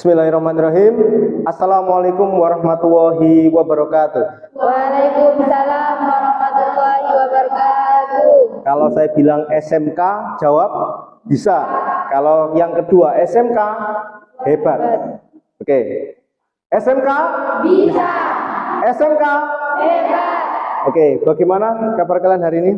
Bismillahirrahmanirrahim. Assalamualaikum warahmatullahi wabarakatuh. Waalaikumsalam warahmatullahi wabarakatuh. Kalau saya bilang SMK, jawab bisa. Kalau yang kedua SMK, hebat. Oke. SMK? Bisa. SMK? Hebat. Oke, bagaimana kabar kalian hari ini?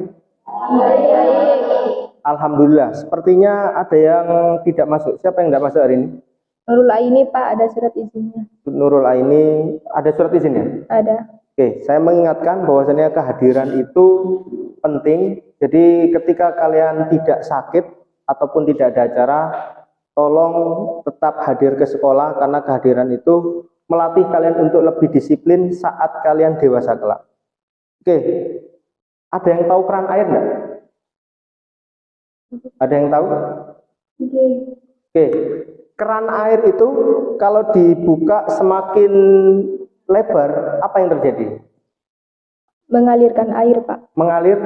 Baik. Alhamdulillah. Sepertinya ada yang tidak masuk. Siapa yang tidak masuk hari ini? Nurul Aini Pak, ada surat izinnya. Nurul Aini, ada surat izinnya? Ada. Oke, saya mengingatkan bahwasanya kehadiran itu penting. Jadi ketika kalian tidak sakit ataupun tidak ada acara, tolong tetap hadir ke sekolah karena kehadiran itu melatih kalian untuk lebih disiplin saat kalian dewasa kelak. Oke, ada yang tahu keran air enggak? Ada yang tahu? Oke, keran air itu kalau dibuka semakin lebar, apa yang terjadi? Mengalirkan air Pak. Mengalir,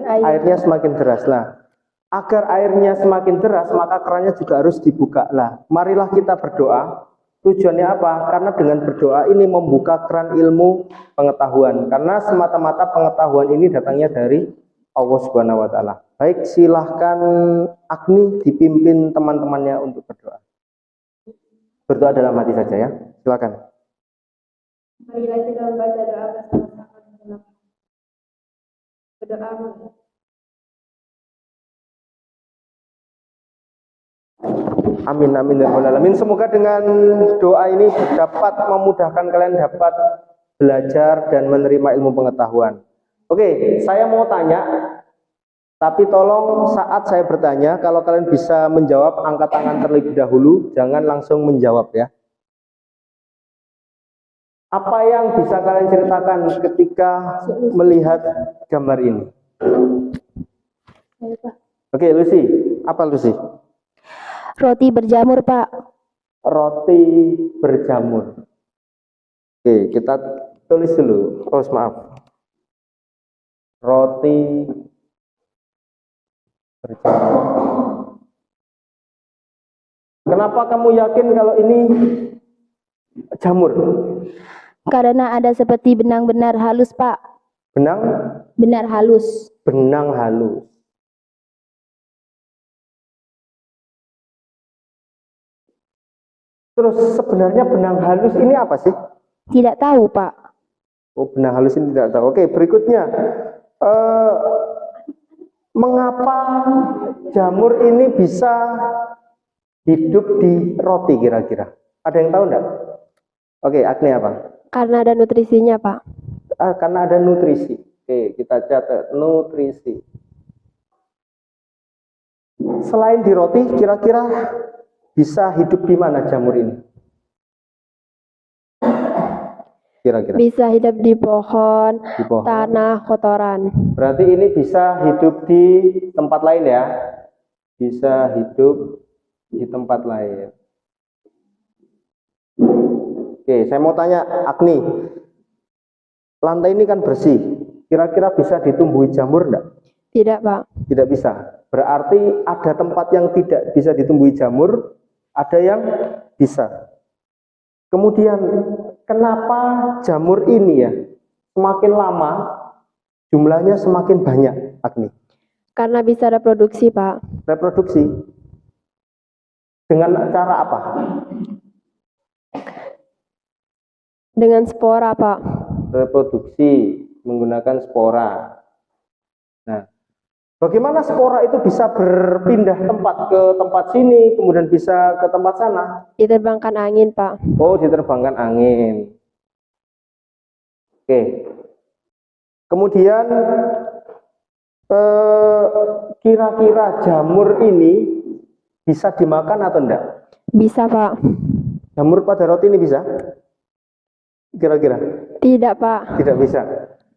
airnya semakin deras. Nah, agar airnya semakin deras, maka kerannya juga harus dibuka. Nah, marilah kita berdoa. Tujuannya apa? Karena dengan berdoa ini membuka keran ilmu pengetahuan. Karena semata-mata pengetahuan ini datangnya dari Allah Subhanahu wa Ta'ala. Baik, silahkan Agni dipimpin teman-temannya untuk berdoa. Berdoa dalam hati saja ya. Silakan. Marilah kita membaca doa bersama-sama. Berdoa. Amin amin ya rabbal alamin. Semoga dengan doa ini dapat memudahkan kalian dapat belajar dan menerima ilmu pengetahuan. Oke, saya mau tanya, tapi tolong saat saya bertanya, kalau kalian bisa menjawab, angkat tangan terlebih dahulu, jangan langsung menjawab ya. Apa yang bisa kalian ceritakan ketika melihat gambar ini? Oke, Lucy, apa Lucy? Roti berjamur Pak. Roti berjamur. Oke, kita tulis dulu. Oh, maaf. Roti berjamur. Kenapa kamu yakin kalau ini jamur? Karena ada seperti benang benar halus Pak. Benang? Benar halus. Benang halus. Terus sebenarnya benang halus ini apa sih? Tidak tahu Pak. Oh, benang halus ini tidak tahu. Oke, berikutnya. Mengapa jamur ini bisa hidup di roti kira-kira? Ada yang tahu enggak? Oke, Agni apa? Karena ada nutrisinya Pak. Karena ada nutrisi. Oke, kita catat nutrisi. Selain di roti, kira-kira bisa hidup di mana jamur ini? Kira-kira. Bisa hidup di pohon, tanah, kotoran. Berarti ini bisa hidup di tempat lain ya? Bisa hidup di tempat lain. Oke, saya mau tanya Agni. Lantai ini kan bersih. Kira-kira bisa ditumbuhi jamur enggak? Tidak Pak. Tidak bisa. Berarti ada tempat yang tidak bisa ditumbuhi jamur, ada yang bisa. Kemudian kenapa jamur ini ya semakin lama jumlahnya semakin banyak, Agni? Karena bisa reproduksi Pak. Reproduksi dengan cara apa? Dengan spora Pak. Reproduksi menggunakan spora. Nah, bagaimana spora itu bisa berpindah tempat ke tempat sini, kemudian bisa ke tempat sana? Diterbangkan angin Pak. Oh, diterbangkan angin. Oke. Kemudian kira-kira jamur ini bisa dimakan atau enggak? Bisa Pak. Jamur pada roti ini bisa? Kira-kira? Tidak Pak. Tidak bisa.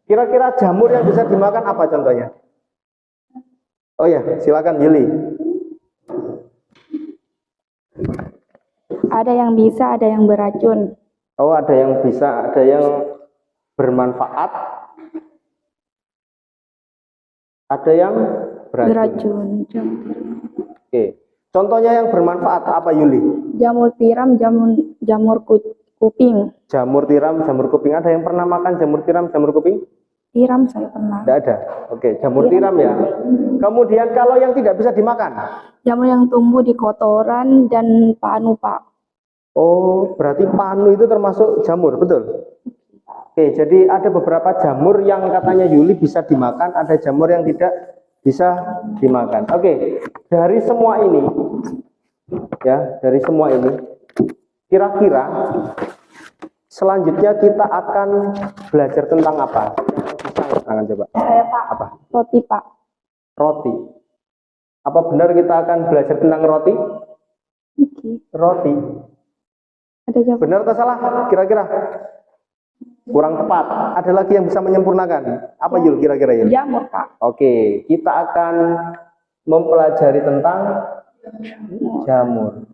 Kira-kira jamur yang bisa dimakan apa contohnya? Oh ya, silakan Yuli. Ada yang bisa, ada yang beracun. Oh, ada yang bisa, ada yang bermanfaat, ada yang beracun. Oke, contohnya yang bermanfaat apa Yuli? jamur tiram, jamur kuping. Jamur tiram, jamur kuping. Ada yang pernah makan jamur tiram, jamur kuping? Tiram saya pernah. Tidak ada. Oke, jamur tiram ya. Kemudian kalau yang tidak bisa dimakan? Jamur yang tumbuh di kotoran dan panu, Pak. Oh, berarti panu itu termasuk jamur, betul? Oke, jadi ada beberapa jamur yang katanya Yuli bisa dimakan, ada jamur yang tidak bisa dimakan. Oke, dari semua ini, ya, dari semua ini, kira-kira selanjutnya kita akan belajar tentang apa? Bisa tangan coba. Saya, Pak. Apa? Roti, Pak. Roti. Apa benar kita akan belajar tentang roti? Oke. Roti. Ada jawaban. Benar atau salah? Kira-kira? Kurang tepat. Ada lagi yang bisa menyempurnakan? Apa Yul kira-kira Yul? Jamur, Pak. Oke, kita akan mempelajari tentang jamur.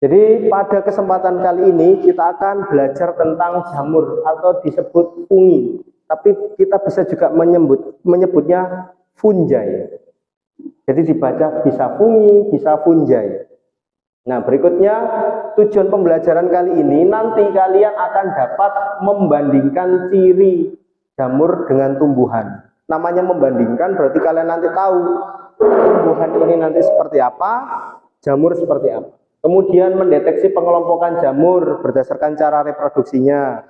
Jadi pada kesempatan kali ini kita akan belajar tentang jamur atau disebut fungi. Tapi kita bisa juga menyebutnya fungi. Jadi dibaca bisa fungi, bisa fungi. Nah, berikutnya tujuan pembelajaran kali ini nanti kalian akan dapat membandingkan ciri jamur dengan tumbuhan. Namanya membandingkan berarti kalian nanti tahu tumbuhan ini nanti seperti apa, jamur seperti apa. Kemudian mendeteksi pengelompokan jamur berdasarkan cara reproduksinya.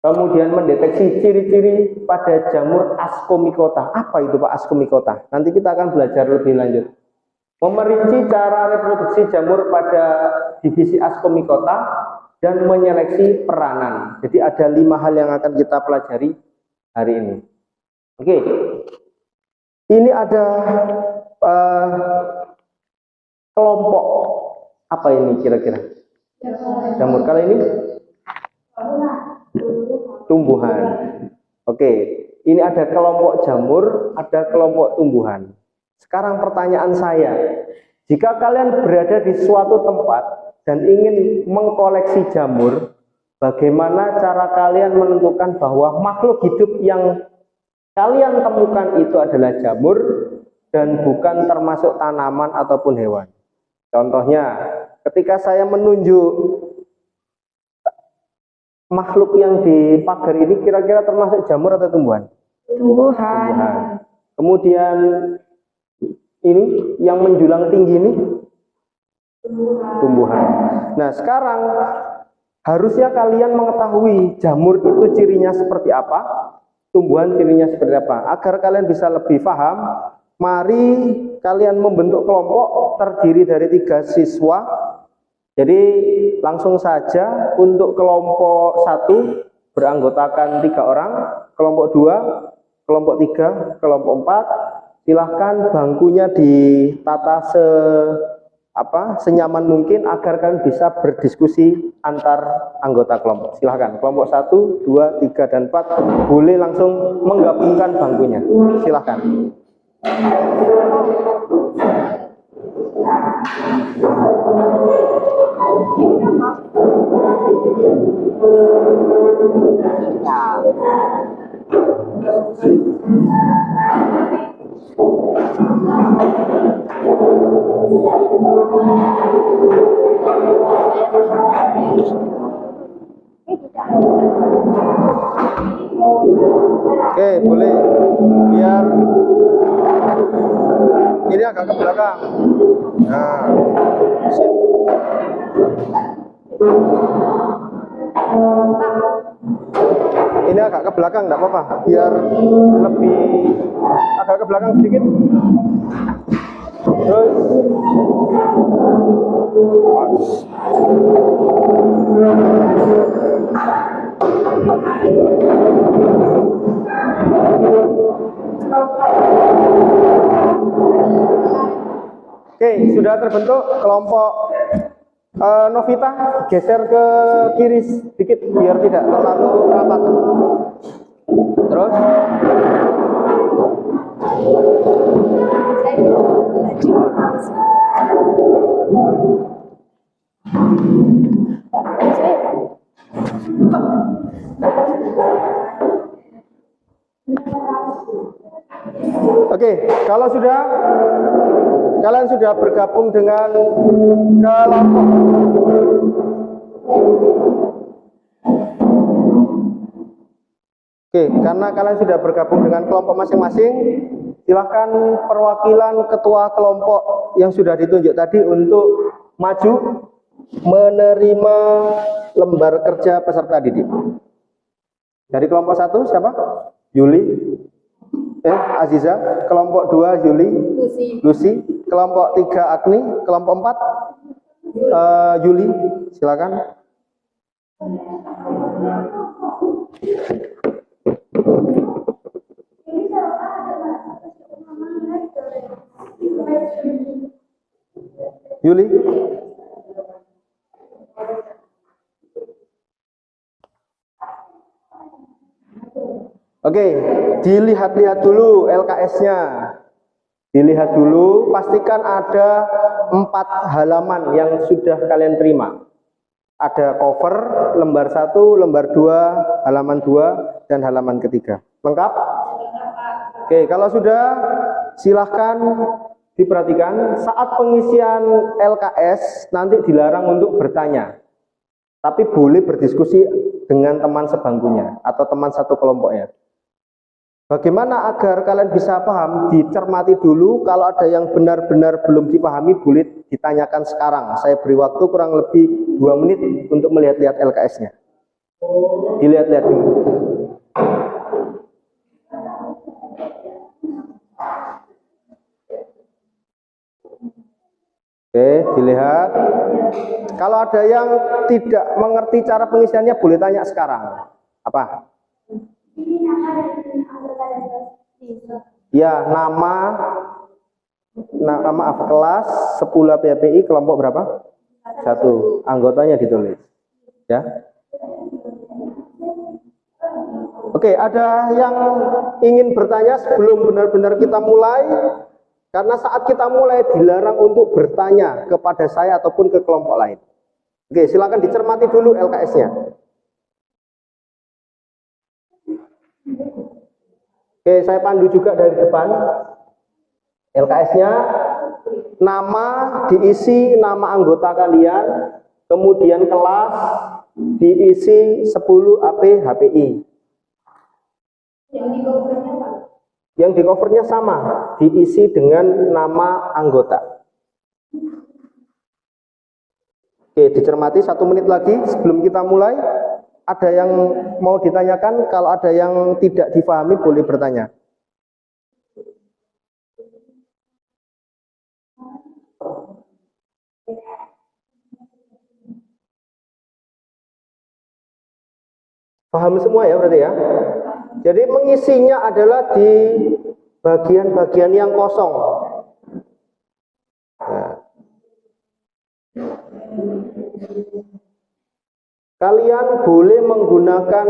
Kemudian mendeteksi ciri-ciri pada jamur Ascomycota. Apa itu Pak Ascomycota? Nanti kita akan belajar lebih lanjut. Memerinci cara reproduksi jamur pada divisi Ascomycota dan menyeleksi peranan. Jadi ada 5 hal yang akan kita pelajari hari ini. Oke, ini ada kelompok apa ini kira-kira? Jamur. Kalau ini tumbuhan. Oke, ini ada kelompok jamur, ada kelompok tumbuhan. Sekarang pertanyaan saya, jika kalian berada di suatu tempat dan ingin mengkoleksi jamur, bagaimana cara kalian menentukan bahwa makhluk hidup yang kalian temukan itu adalah jamur dan bukan termasuk tanaman ataupun hewan? Contohnya, ketika saya menunjuk makhluk yang di pagar ini, kira-kira termasuk jamur atau tumbuhan? Tumbuhan. Kemudian ini yang menjulang tinggi ini tumbuhan. Nah, sekarang harusnya kalian mengetahui jamur itu cirinya seperti apa, tumbuhan cirinya seperti apa. Agar kalian bisa lebih paham, mari kalian membentuk kelompok terdiri dari 3 siswa. Jadi langsung saja untuk kelompok 1 beranggotakan 3 orang, kelompok 2, kelompok 3, kelompok 4. Silahkan bangkunya ditata senyaman mungkin agar kalian bisa berdiskusi antar anggota kelompok. Silahkan kelompok 1, 2, 3, dan 4 boleh langsung menggabungkan bangkunya. Silahkan. Oke, boleh. Biar ini agak ke belakang. Nah, sip. Ini agak ke belakang, enggak apa-apa. Biar lebih agak ke belakang sedikit. Terus Oke, sudah terbentuk kelompok. Novita geser ke kiri sedikit biar tidak terlalu rapat. Terus oke, kalau sudah kalian sudah bergabung dengan kelompok. Oke, karena kalian sudah bergabung dengan kelompok masing-masing, silahkan perwakilan ketua kelompok yang sudah ditunjuk tadi untuk maju menerima lembar kerja peserta didik. Dari kelompok 1 siapa? Yuli, Aziza. Kelompok 2 Yuli, Lucy. Kelompok 3 Agni. Kelompok 4 Yuli, silakan. Yuli. Oke, dilihat-lihat dulu LKS-nya. Dilihat dulu, pastikan ada 4 halaman yang sudah kalian terima. Ada cover, lembar 1, lembar 2, halaman 2, dan halaman ketiga. Lengkap? Oke, kalau sudah, silahkan diperhatikan. Saat pengisian LKS, nanti dilarang untuk bertanya. Tapi boleh berdiskusi dengan teman sebangkunya atau teman satu kelompoknya. Bagaimana agar kalian bisa paham? Dicermati dulu. Kalau ada yang benar-benar belum dipahami, boleh ditanyakan sekarang. Saya beri waktu kurang lebih 2 menit untuk melihat-lihat LKS-nya. Dilihat-lihat dulu. Oke, dilihat. Kalau ada yang tidak mengerti cara pengisiannya, boleh tanya sekarang. Apa? Ya, nama kelas 10 PPI kelompok berapa? 1. Anggotanya ditulis. Ya. Oke, ada yang ingin bertanya sebelum benar-benar kita mulai? Karena saat kita mulai dilarang untuk bertanya kepada saya ataupun ke kelompok lain. Oke, silakan dicermati dulu LKS-nya. Oke, saya pandu juga dari depan. LKS-nya, nama diisi nama anggota kalian, kemudian kelas diisi 10 AP HPI. Yang di covernya sama, diisi dengan nama anggota. Oke, dicermati 1 menit lagi sebelum kita mulai. Ada yang mau ditanyakan? Kalau ada yang tidak dipahami boleh bertanya. Paham semua ya berarti ya? Jadi mengisinya adalah di bagian-bagian yang kosong. Nah. Kalian boleh menggunakan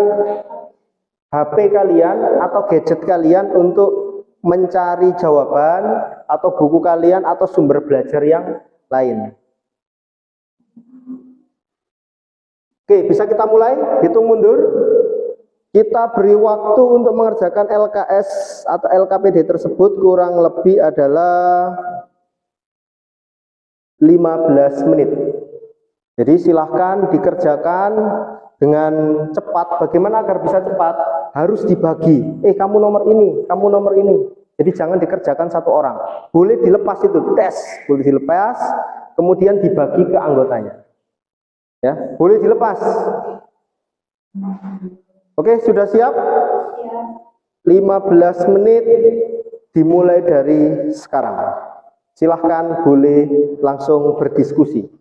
HP kalian atau gadget kalian untuk mencari jawaban atau buku kalian atau sumber belajar yang lain. Oke, bisa kita mulai? Hitung mundur. Kita beri waktu untuk mengerjakan LKS atau LKPD tersebut kurang lebih adalah 15 menit. Jadi silahkan dikerjakan dengan cepat. Bagaimana agar bisa cepat? Harus dibagi. Kamu nomor ini, kamu nomor ini. Jadi jangan dikerjakan satu orang. Boleh dilepas itu, tes. Boleh dilepas, kemudian dibagi ke anggotanya. Ya, boleh dilepas. Oke, sudah siap? 15 menit dimulai dari sekarang. Silahkan boleh langsung berdiskusi.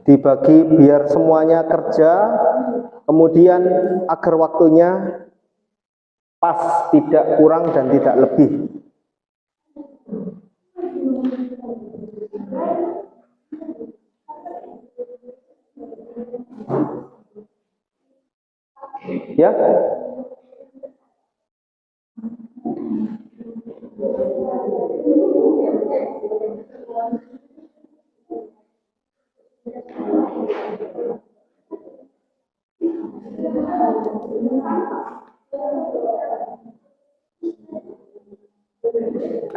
Dibagi biar semuanya kerja, kemudian agar waktunya pas, tidak kurang dan tidak lebih. Ya.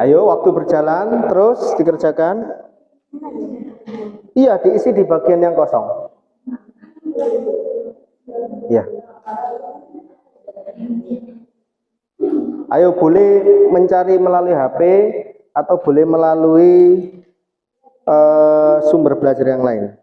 Ayo, waktu berjalan, terus dikerjakan. Iya, diisi di bagian yang kosong. Ya. Ayo, boleh mencari melalui HP atau boleh melalui sumber belajar yang lain.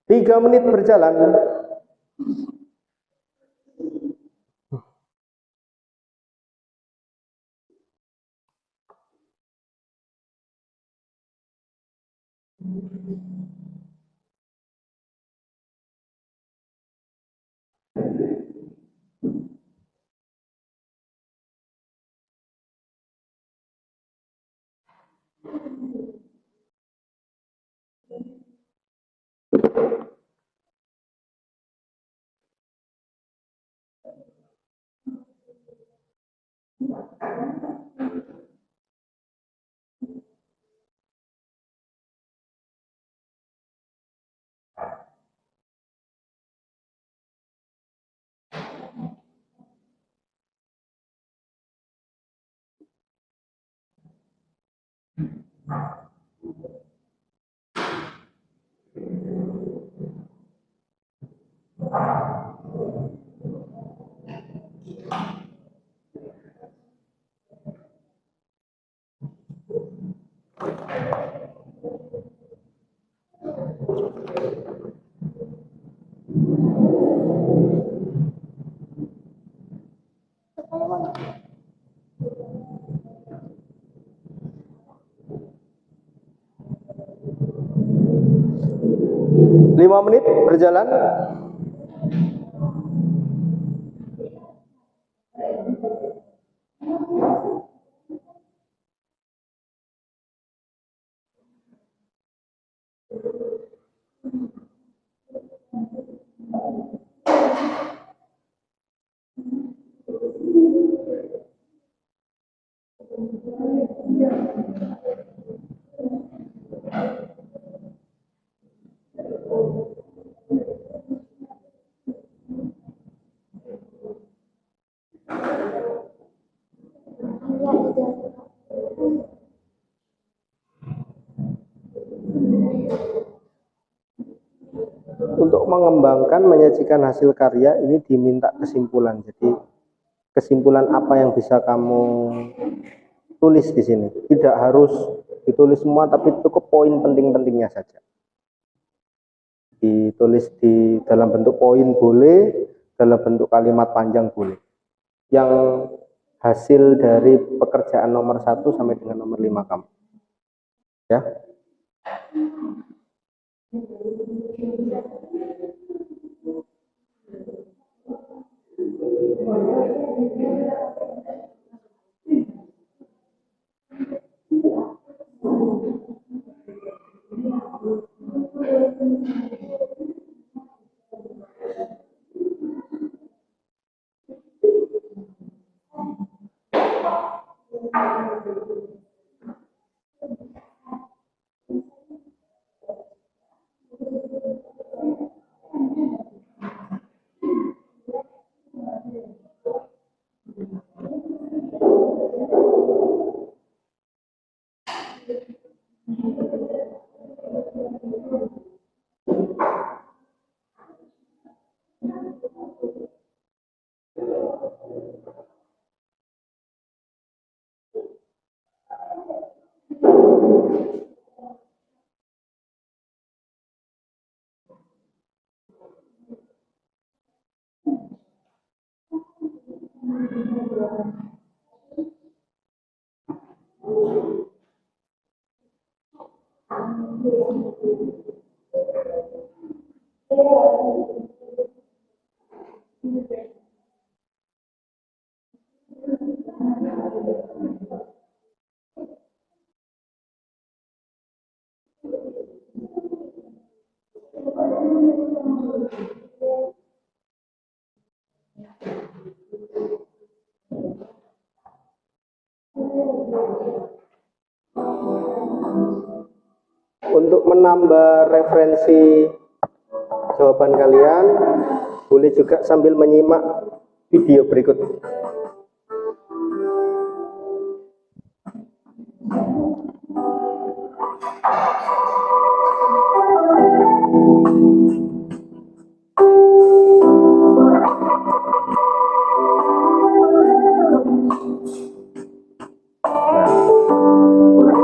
Tiga menit berjalan. Lima menit berjalan. Untuk mengembangkan, menyajikan hasil karya ini diminta kesimpulan. Jadi kesimpulan apa yang bisa kamu tulis di sini. Tidak harus ditulis semua, tapi cukup poin penting-pentingnya saja. Ditulis di dalam bentuk poin boleh, dalam bentuk kalimat panjang boleh. Yang hasil dari pekerjaan nomor 1 sampai dengan nomor 5 kamu. Ya. Untuk menambah referensi jawaban kalian, boleh juga sambil menyimak video berikut.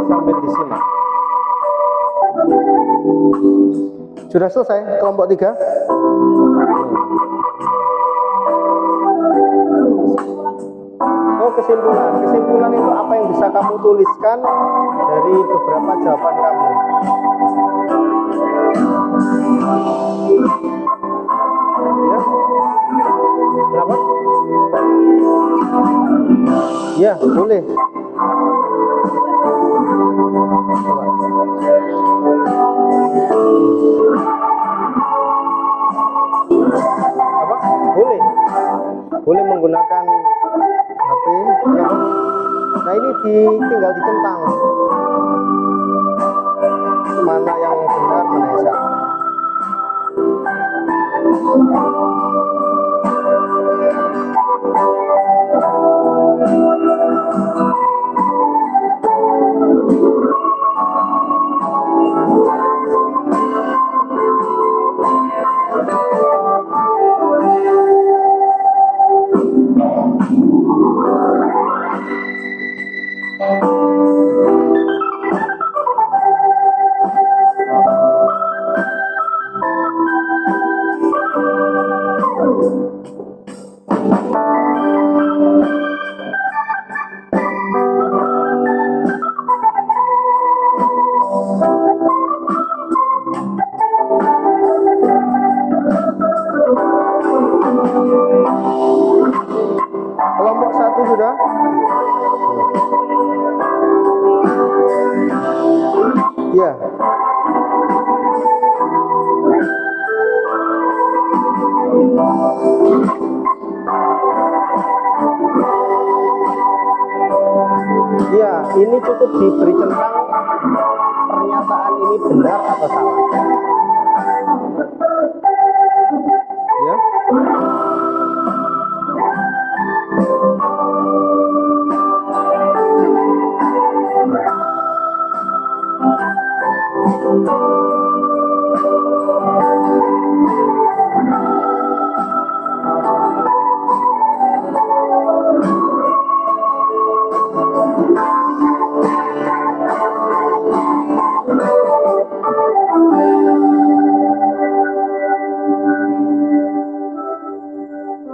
Sambil disimak. Sudah selesai kelompok 3? Oh, kesimpulan. Kesimpulan itu apa yang bisa kamu tuliskan dari beberapa jawaban kamu. Ya? Kenapa? Ya, boleh. Apa? Boleh. Boleh menggunakan HP. Kenapa? Nah, ini tinggal dicentang. Mana yang benar, mana yang salah. Kelompok 1 sudah? Ya. Ya, ini cukup diberi centang pernyataan ini benar atau salah. Ya.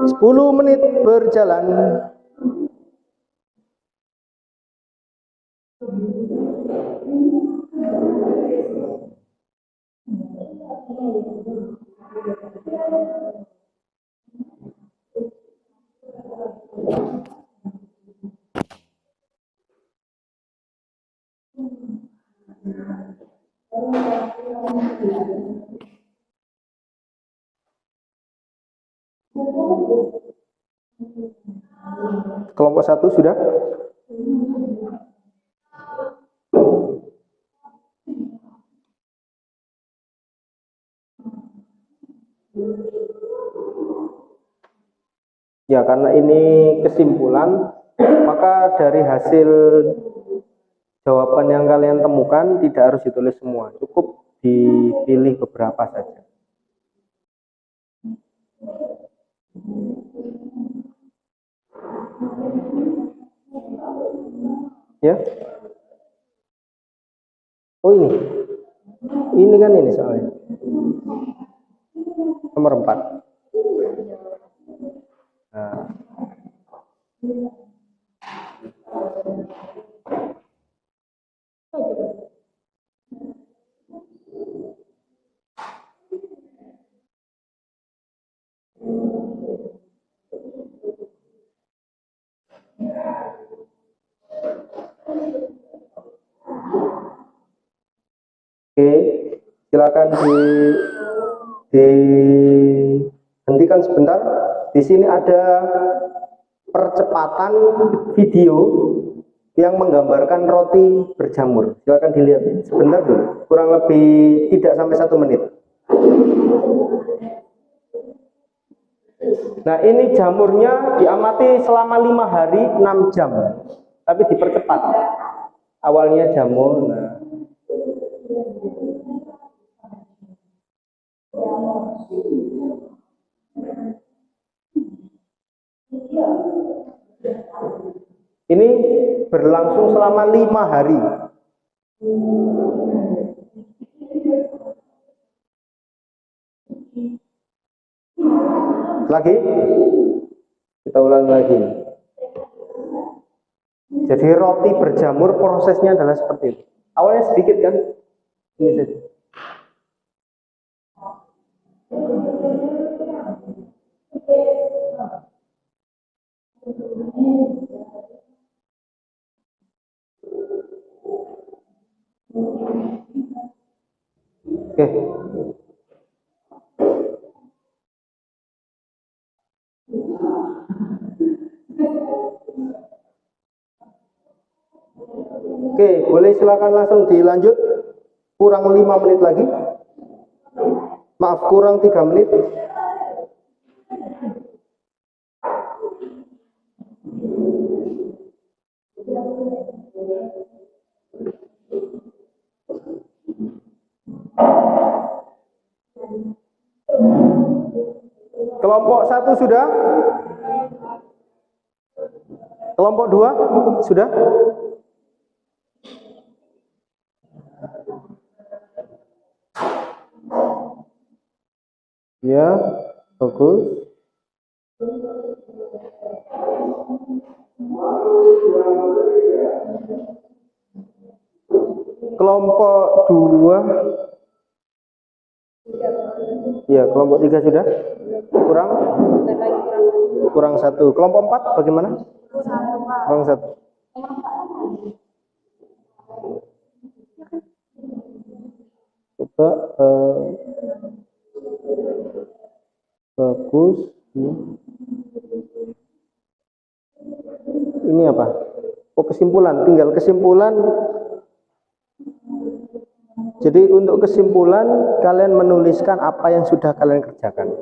Sepuluh menit berjalan. Kelompok 1 sudah? Ya, karena ini kesimpulan, maka dari hasil jawaban yang kalian temukan tidak harus ditulis semua, cukup dipilih beberapa saja. Ya. Oh ini. Ini kan ini soalnya. Nomor 4. Nah. Oke, silakan dihentikan sebentar. Di sini ada percepatan video yang menggambarkan roti berjamur. Silakan dilihat sebentar dulu, kurang lebih tidak sampai 1 menit. Nah, ini jamurnya diamati selama 5 hari 6 jam, tapi dipercepat. Awalnya jamur, nah. Ini berlangsung selama 5 hari. Lagi? Kita ulangi lagi. Jadi roti berjamur prosesnya adalah seperti itu. Awalnya sedikit kan? Ini saja. Oke. Oke, boleh silakan langsung dilanjut. Kurang 5 menit lagi. Maaf, kurang 3 menit. Kelompok 1 sudah? Kelompok 2 sudah? Ya, bagus. Kelompok 2. Ya, kelompok 3 sudah? Kurang 1. Kelompok 4 bagaimana? Kurang 1. Coba bagus. Ini apa? Oh, kesimpulan. Tinggal kesimpulan. Jadi untuk kesimpulan kalian menuliskan apa yang sudah kalian kerjakan.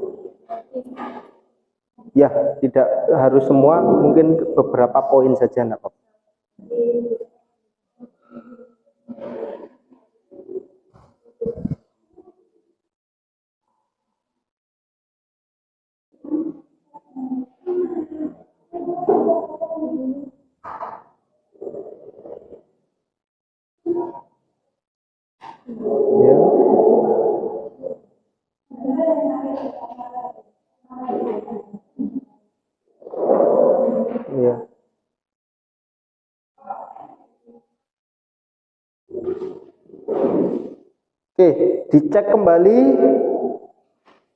Ya, tidak harus semua, mungkin beberapa poin saja enggak apa-apa. Ya. Ya. Oke, dicek kembali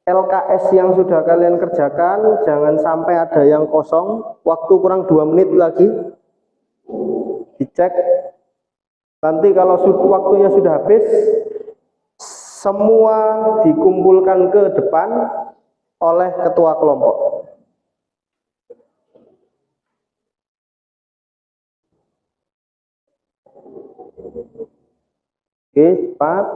LKS yang sudah kalian kerjakan, jangan sampai ada yang kosong. Waktu kurang 2 menit lagi. Dicek. Nanti kalau waktunya sudah habis, semua dikumpulkan ke depan oleh ketua kelompok. Oke, cepat.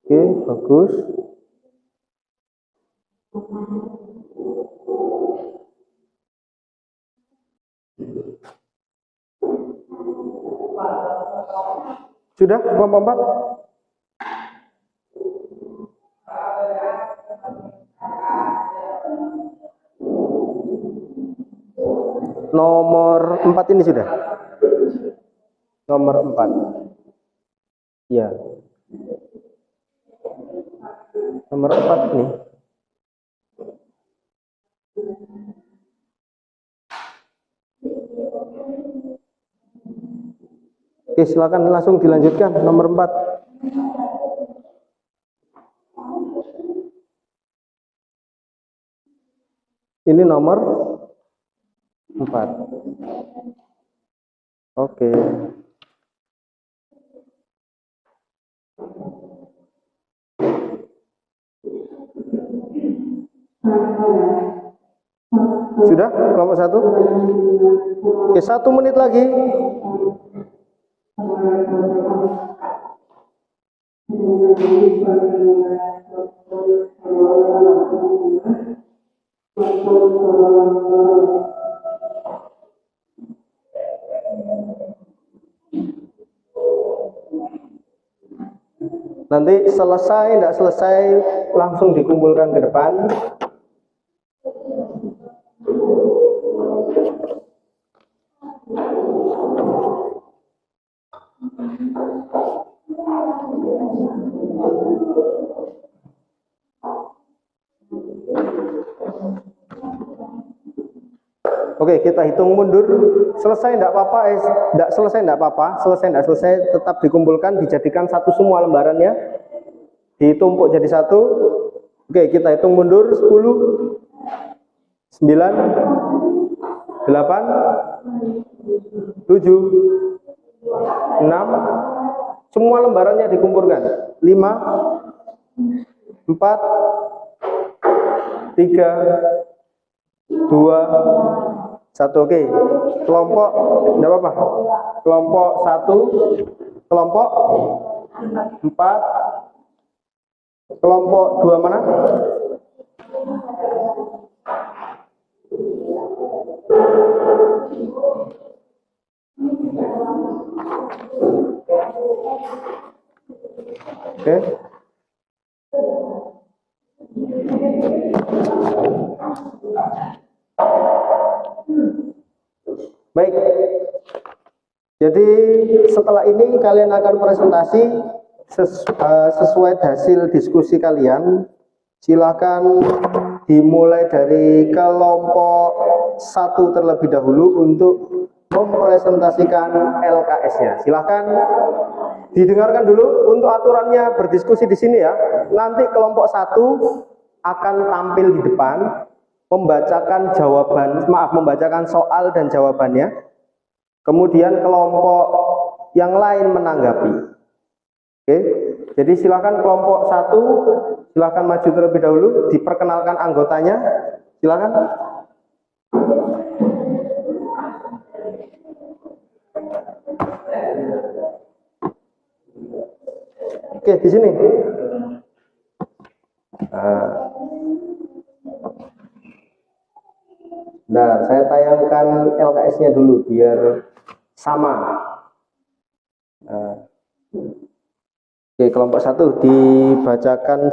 Oke, bagus. Sudah kelompok 4? Nomor 4 ini sudah? Nomor 4. Ya. Nomor 4 ini. Oke, silakan langsung dilanjutkan nomor 4. Ini nomor 4. Oke. Sudah kelompok 1? Oke, 1 menit lagi. Nanti selesai, tidak selesai langsung dikumpulkan ke depan. Oke, kita hitung mundur. Selesai enggak apa-apa, enggak selesai enggak apa-apa. Selesai enggak selesai tetap dikumpulkan, dijadikan satu semua lembarannya. Ditumpuk jadi satu. Oke, kita hitung mundur 10 9 8 7 6. Semua lembarannya dikumpulkan. 5 4 3 2 1. Oke, kelompok enggak apa-apa. Kelompok 1, kelompok 4, kelompok 2 mana? Oke. Baik. Jadi setelah ini kalian akan presentasi sesuai hasil diskusi kalian. Silakan dimulai dari kelompok 1 terlebih dahulu untuk mempresentasikan LKS-nya. Silakan didengarkan dulu untuk aturannya, berdiskusi di sini ya. Nanti kelompok 1 akan tampil di depan membacakan membacakan soal dan jawabannya. Kemudian kelompok yang lain menanggapi. Oke. Jadi silakan kelompok 1 silakan maju terlebih dahulu, diperkenalkan anggotanya. Silakan. Oke, di sini. Nah, saya tayangkan LKS-nya dulu biar sama. Oke, kelompok 1 dibacakan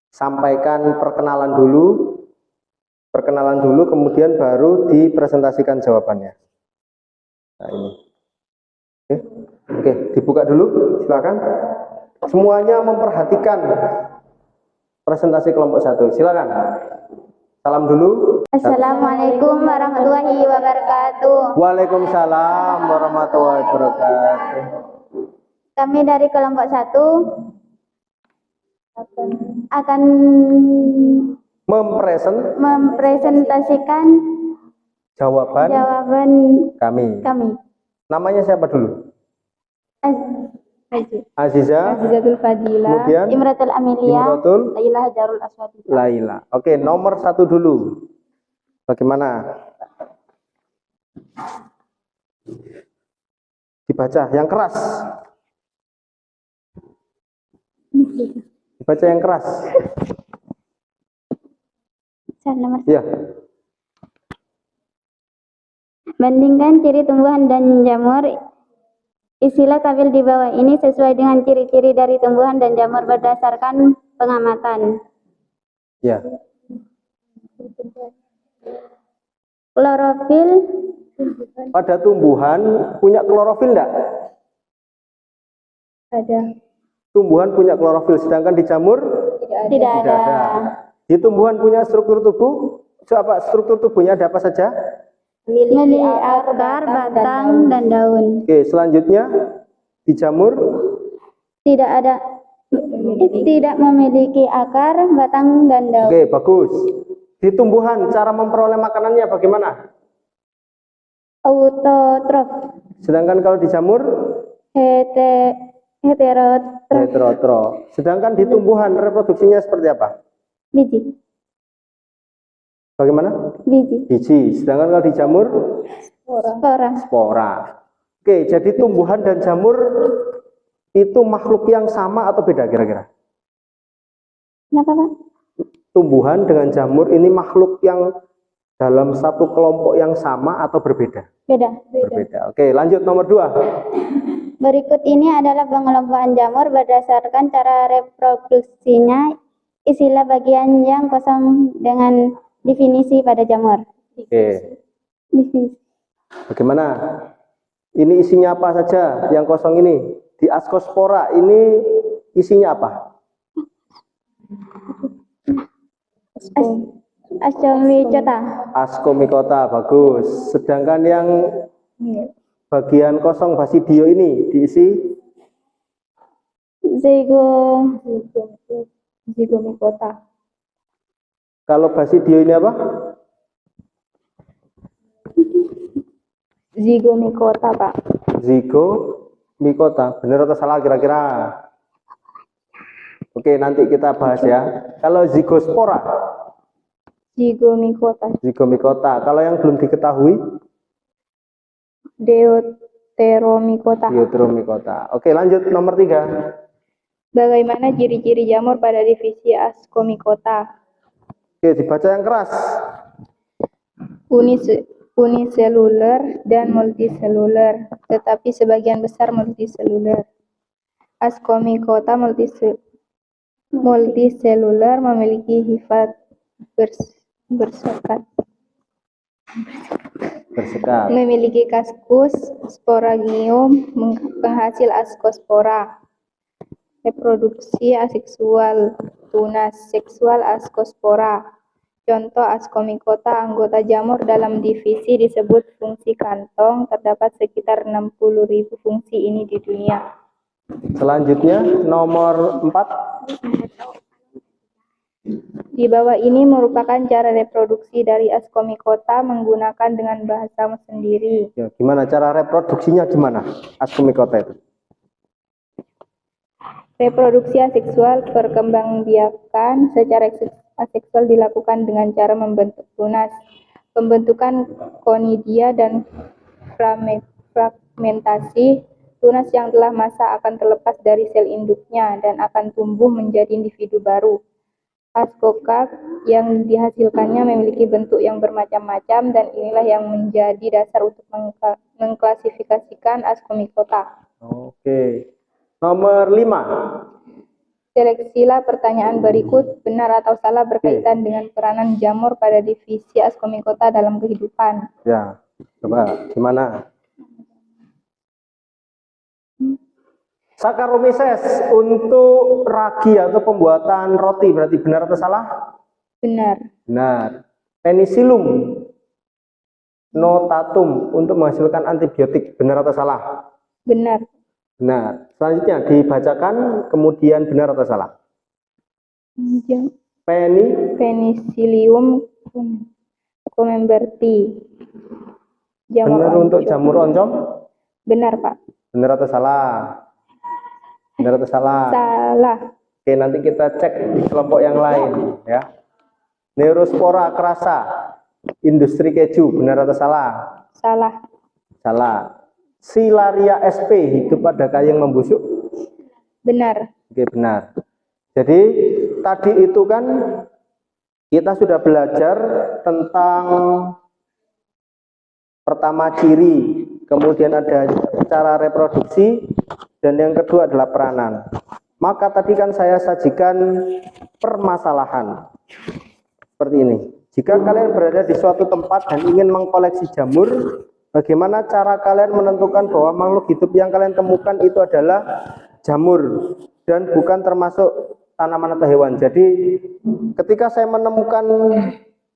disampaikan perkenalan dulu, kemudian baru dipresentasikan jawabannya. Nah, ini. Oke, dibuka dulu, silakan. Semuanya memperhatikan presentasi kelompok 1. Silakan. Salam dulu. Assalamualaikum warahmatullahi wabarakatuh. Waalaikumsalam warahmatullahi wabarakatuh. Kami dari kelompok 1 akan mempresentasikan jawaban kami. Namanya siapa dulu? Azizatul Fadila, kemudian Imratul Amelia, Laila Hajarul Aswadi. Laila. Oke, nomor 1 dulu. Bagaimana? Dibaca yang keras. Dibaca yang keras. Ya. Bandingkan ciri tumbuhan dan jamur Istilah tabel di bawah ini sesuai dengan ciri-ciri dari tumbuhan dan jamur berdasarkan pengamatan. Ya. Klorofil, Pada tumbuhan punya klorofil enggak? ada. Tumbuhan punya klorofil, sedangkan di jamur Tidak ada. Di tumbuhan punya struktur tubuh, coba struktur tubuhnya ada apa saja? Memiliki akar, batang, dan daun. Oke, selanjutnya di jamur Tidak ada. Tidak memiliki akar, batang, dan daun. Oke, bagus. Di tumbuhan cara memperoleh makanannya bagaimana? Autotrof. Sedangkan kalau di jamur Heterotrof. heterotrof. Sedangkan di tumbuhan reproduksinya seperti apa? Biji. Bagaimana? Biji. Biji. Sedangkan kalau di jamur Spora. spora. Oke, jadi tumbuhan dan jamur itu makhluk yang sama atau beda kira-kira? Kenapa, Pak? Tumbuhan dengan jamur ini makhluk yang dalam satu kelompok yang sama atau berbeda? Beda. Berbeda. Oke, lanjut nomor 2. Berikut ini adalah pengelompokan jamur berdasarkan cara reproduksinya. Istilah bagian yang kosong dengan definisi pada jamur. Oke, Definisi. bagaimana? Ini isinya apa saja yang kosong ini? Di Ascospora ini isinya apa? Ascomycota. Ascomycota, bagus. Sedangkan yang bagian kosong basidio ini diisi Zygomycota. kalau basidio ini apa? Zygomycota, Pak. Zygomycota. Benar atau salah kira-kira? Oke, nanti kita bahas ya. Kalau Zygospora, Zygomycota. Zygomycota. Kalau yang belum diketahui, Deuteromycota. Deuteromycota. Oke, lanjut nomor 3. Bagaimana ciri-ciri jamur pada divisi Ascomycota? Oke, dibaca yang keras. Uniseluler dan multiseluler, tetapi sebagian besar multiseluler. Ascomycota multiseluler memiliki hifat bersekat. Memiliki kaskus, sporangium, penghasil ascospora. Reproduksi aseksual, tunas seksual ascospora. Contoh Ascomycota anggota jamur dalam divisi disebut fungsi kantong. Terdapat sekitar 60.000 fungsi ini di dunia. Selanjutnya nomor 4. Di bawah ini merupakan cara reproduksi dari Ascomycota menggunakan dengan bahasa sendiri. Ya, gimana cara reproduksinya gimana? Ascomycota itu. Reproduksi aseksual perkembangbiakan secara aseksual dilakukan dengan cara membentuk tunas. Pembentukan konidia dan fragmentasi. Tunas yang telah masa akan terlepas dari sel induknya dan akan tumbuh menjadi individu baru. Ascocarp yang dihasilkannya memiliki bentuk yang bermacam-macam dan inilah yang menjadi dasar untuk mengklasifikasikan Ascomycota. Oke. Nomor 5. Seleksilah pertanyaan berikut, benar atau salah berkaitan dengan peranan jamur pada divisi Ascomycota dalam kehidupan. Ya, coba gimana? Saccharomyces untuk ragi atau pembuatan roti berarti benar atau salah? Benar. Benar. Penicillium notatum untuk menghasilkan antibiotik benar atau salah? Benar. Benar. Selanjutnya dibacakan kemudian benar atau salah? Penicillium camemberti. Benar untuk jamur oncom? Benar, Pak. Benar atau salah? Benar atau salah? Salah. Oke, nanti kita cek di kelompok yang lain ya. Neurospora crassa, industri keju, benar atau salah? Salah. Salah. Silaria sp, hidup pada kayang membusuk? Benar. Oke, benar. Jadi tadi itu kan kita sudah belajar tentang pertama ciri, kemudian ada cara reproduksi, dan yang kedua adalah peranan. Maka tadi kan saya sajikan permasalahan seperti ini. Jika kalian berada di suatu tempat dan ingin mengkoleksi jamur, bagaimana cara kalian menentukan bahwa makhluk hidup yang kalian temukan itu adalah jamur dan bukan termasuk tanaman atau hewan. Jadi ketika saya menemukan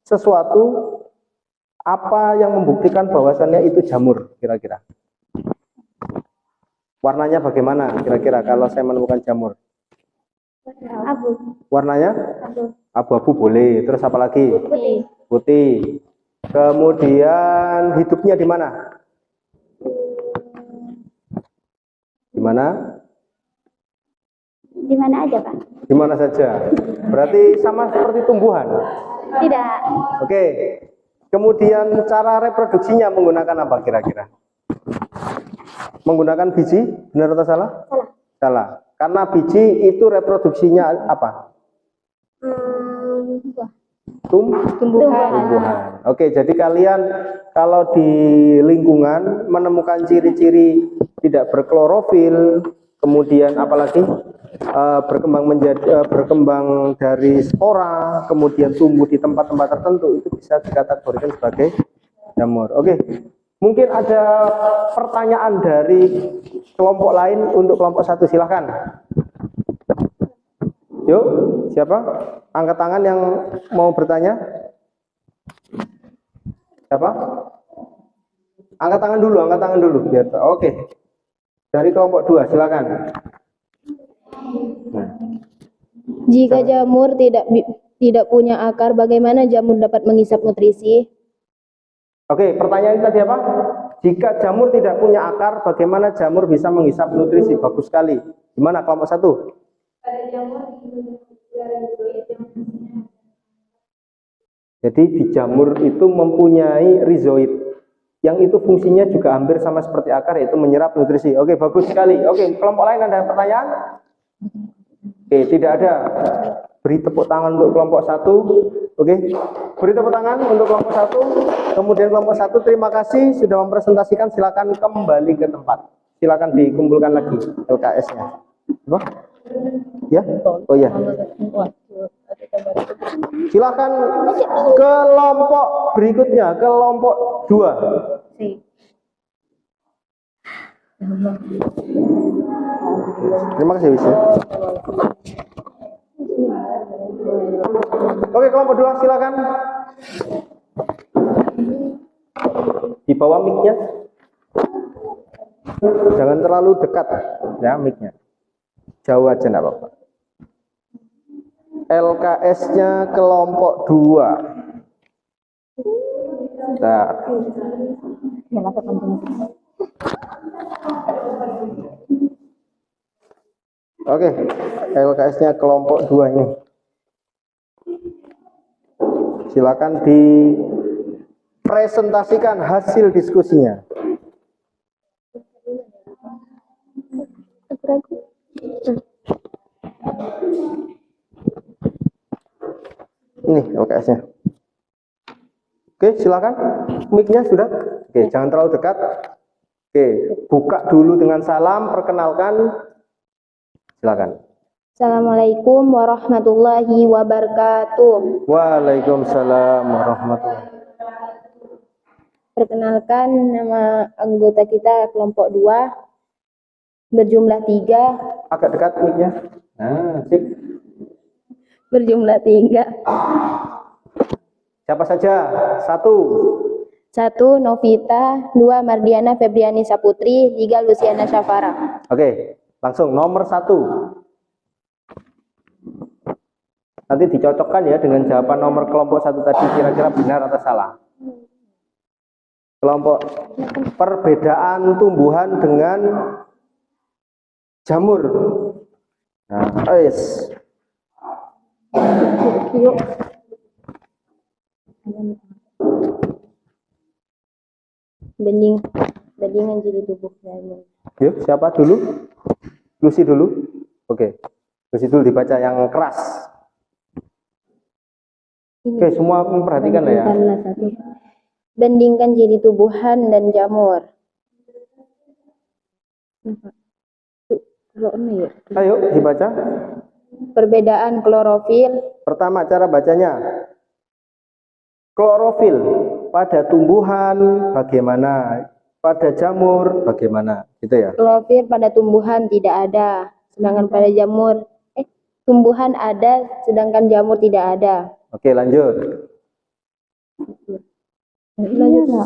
sesuatu, apa yang membuktikan bahwasannya itu jamur kira-kira? Warnanya bagaimana kira-kira kalau saya menemukan jamur? Abu. Warnanya? Abu-abu boleh. Terus apa lagi? Putih. Putih. Kemudian hidupnya di mana? Di mana? Di mana aja, Pak? Di mana saja. Berarti sama seperti tumbuhan. Tidak. Oke. Kemudian cara reproduksinya menggunakan apa kira-kira? Menggunakan biji, benar atau salah? Salah. Salah. Karena biji itu reproduksinya apa? Tumbuhan. Oke, jadi kalian kalau di lingkungan menemukan ciri-ciri tidak berklorofil, kemudian apalagi berkembang dari spora, kemudian tumbuh di tempat-tempat tertentu, itu bisa dikategorikan sebagai jamur. Oke, mungkin ada pertanyaan dari kelompok lain untuk kelompok satu, silahkan. Yuk, siapa? Angkat tangan yang mau bertanya. Siapa? Angkat tangan dulu, biar. Oke. Dari kelompok 2, silakan. Jika jamur tidak punya akar, bagaimana jamur dapat menghisap nutrisi? Oke, pertanyaan tadi apa? Jika jamur tidak punya akar, bagaimana jamur bisa menghisap nutrisi? Bagus sekali. Gimana kelompok 1? Jadi di jamur itu mempunyai rizoid, yang itu fungsinya juga hampir sama seperti akar, yaitu menyerap nutrisi. Oke, bagus sekali. Oke, kelompok lain ada pertanyaan? Oke, tidak ada. Beri tepuk tangan untuk kelompok 1. Oke, beri tepuk tangan untuk kelompok 1. Kemudian kelompok 1, terima kasih sudah mempresentasikan. Silakan kembali ke tempat. Silakan dikumpulkan lagi LKS-nya. Apa? Ya? Oh ya. Silakan kelompok berikutnya, kelompok 2. Terima kasih, Wis. Oke, kelompok 2 silakan. Di bawah mic-nya. Jangan terlalu dekat ya mic-nya. Jauh aja enggak apa-apa. LKS-nya kelompok 2. Bentar. Oke, LKS-nya kelompok 2 ini. Silakan dipresentasikan hasil diskusinya. Ini LKS-nya. Oke, silakan. Mic-nya sudah. Oke, jangan terlalu dekat. Oke, buka dulu dengan salam, perkenalkan. Silakan. Assalamualaikum warahmatullahi wabarakatuh. Waalaikumsalam warahmatullahi wabarakatuh. Perkenalkan, nama anggota kita kelompok 2 berjumlah 3. Agak dekat mic-nya. Nah, sip. Berjumlah 3. Siapa saja? 1. 1. Novita, 2. Mardiana Febriani Saputri, 3. Luciana Syafara. Oke, langsung nomor 1. Nanti dicocokkan ya dengan jawaban nomor kelompok 1 tadi, kira-kira benar atau salah. Kelompok perbedaan tumbuhan dengan jamur. Nah, guys. Bandingan ciri tubuh jamur. Yuk, siapa dulu? Lucy dulu. Oke. Lucy dulu dibaca yang keras. Oke, semua memperhatikan ya. Bandingkan ciri tubuhan dan jamur. Ayo dibaca. Perbedaan klorofil. Pertama cara bacanya. Klorofil pada tumbuhan bagaimana? Pada jamur bagaimana? Gitu ya. Klorofil pada tumbuhan tidak ada, sedangkan pada jamur tumbuhan ada, sedangkan jamur tidak ada. Oke, lanjut.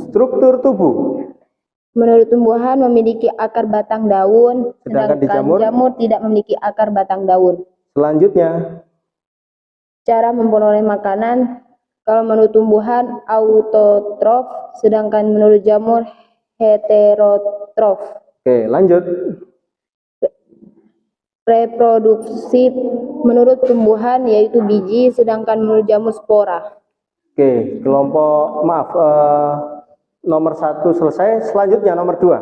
Struktur tubuh. Menurut tumbuhan memiliki akar batang daun, Sedangkan sedangkan di jamur? tidak memiliki akar batang daun. Selanjutnya, Cara memperoleh makanan, kalau menurut tumbuhan autotrof, sedangkan menurut jamur heterotrof. oke, lanjut. Reproduksi menurut tumbuhan yaitu biji, sedangkan menurut jamur spora. Oke, kelompok maaf nomor 1 selesai. Selanjutnya nomor 2.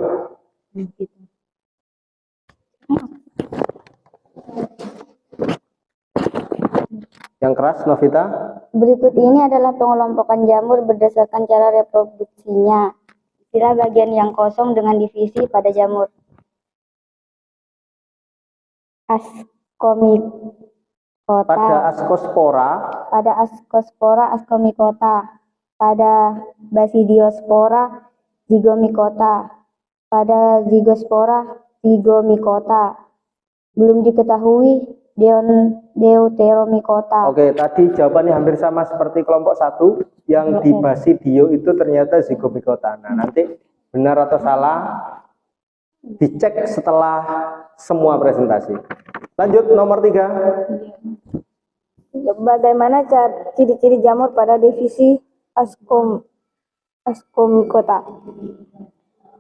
Yang keras, Novita. Berikut ini adalah pengelompokan jamur berdasarkan cara reproduksinya. Istilah bagian yang kosong dengan divisi pada jamur. Ascomycota. Pada Ascospora, Ascomycota. Pada Basidiospora, Zygomycota. Pada Zygospora, Zygomycota. Belum diketahui Deuteromycota. oke, tadi jawabannya hampir sama seperti kelompok 1. Yang di Basidio itu ternyata Zygomycota. Nah, nanti benar atau salah dicek setelah semua presentasi. Lanjut nomor 3. Bagaimana ciri-ciri jamur pada divisi Ascomycota?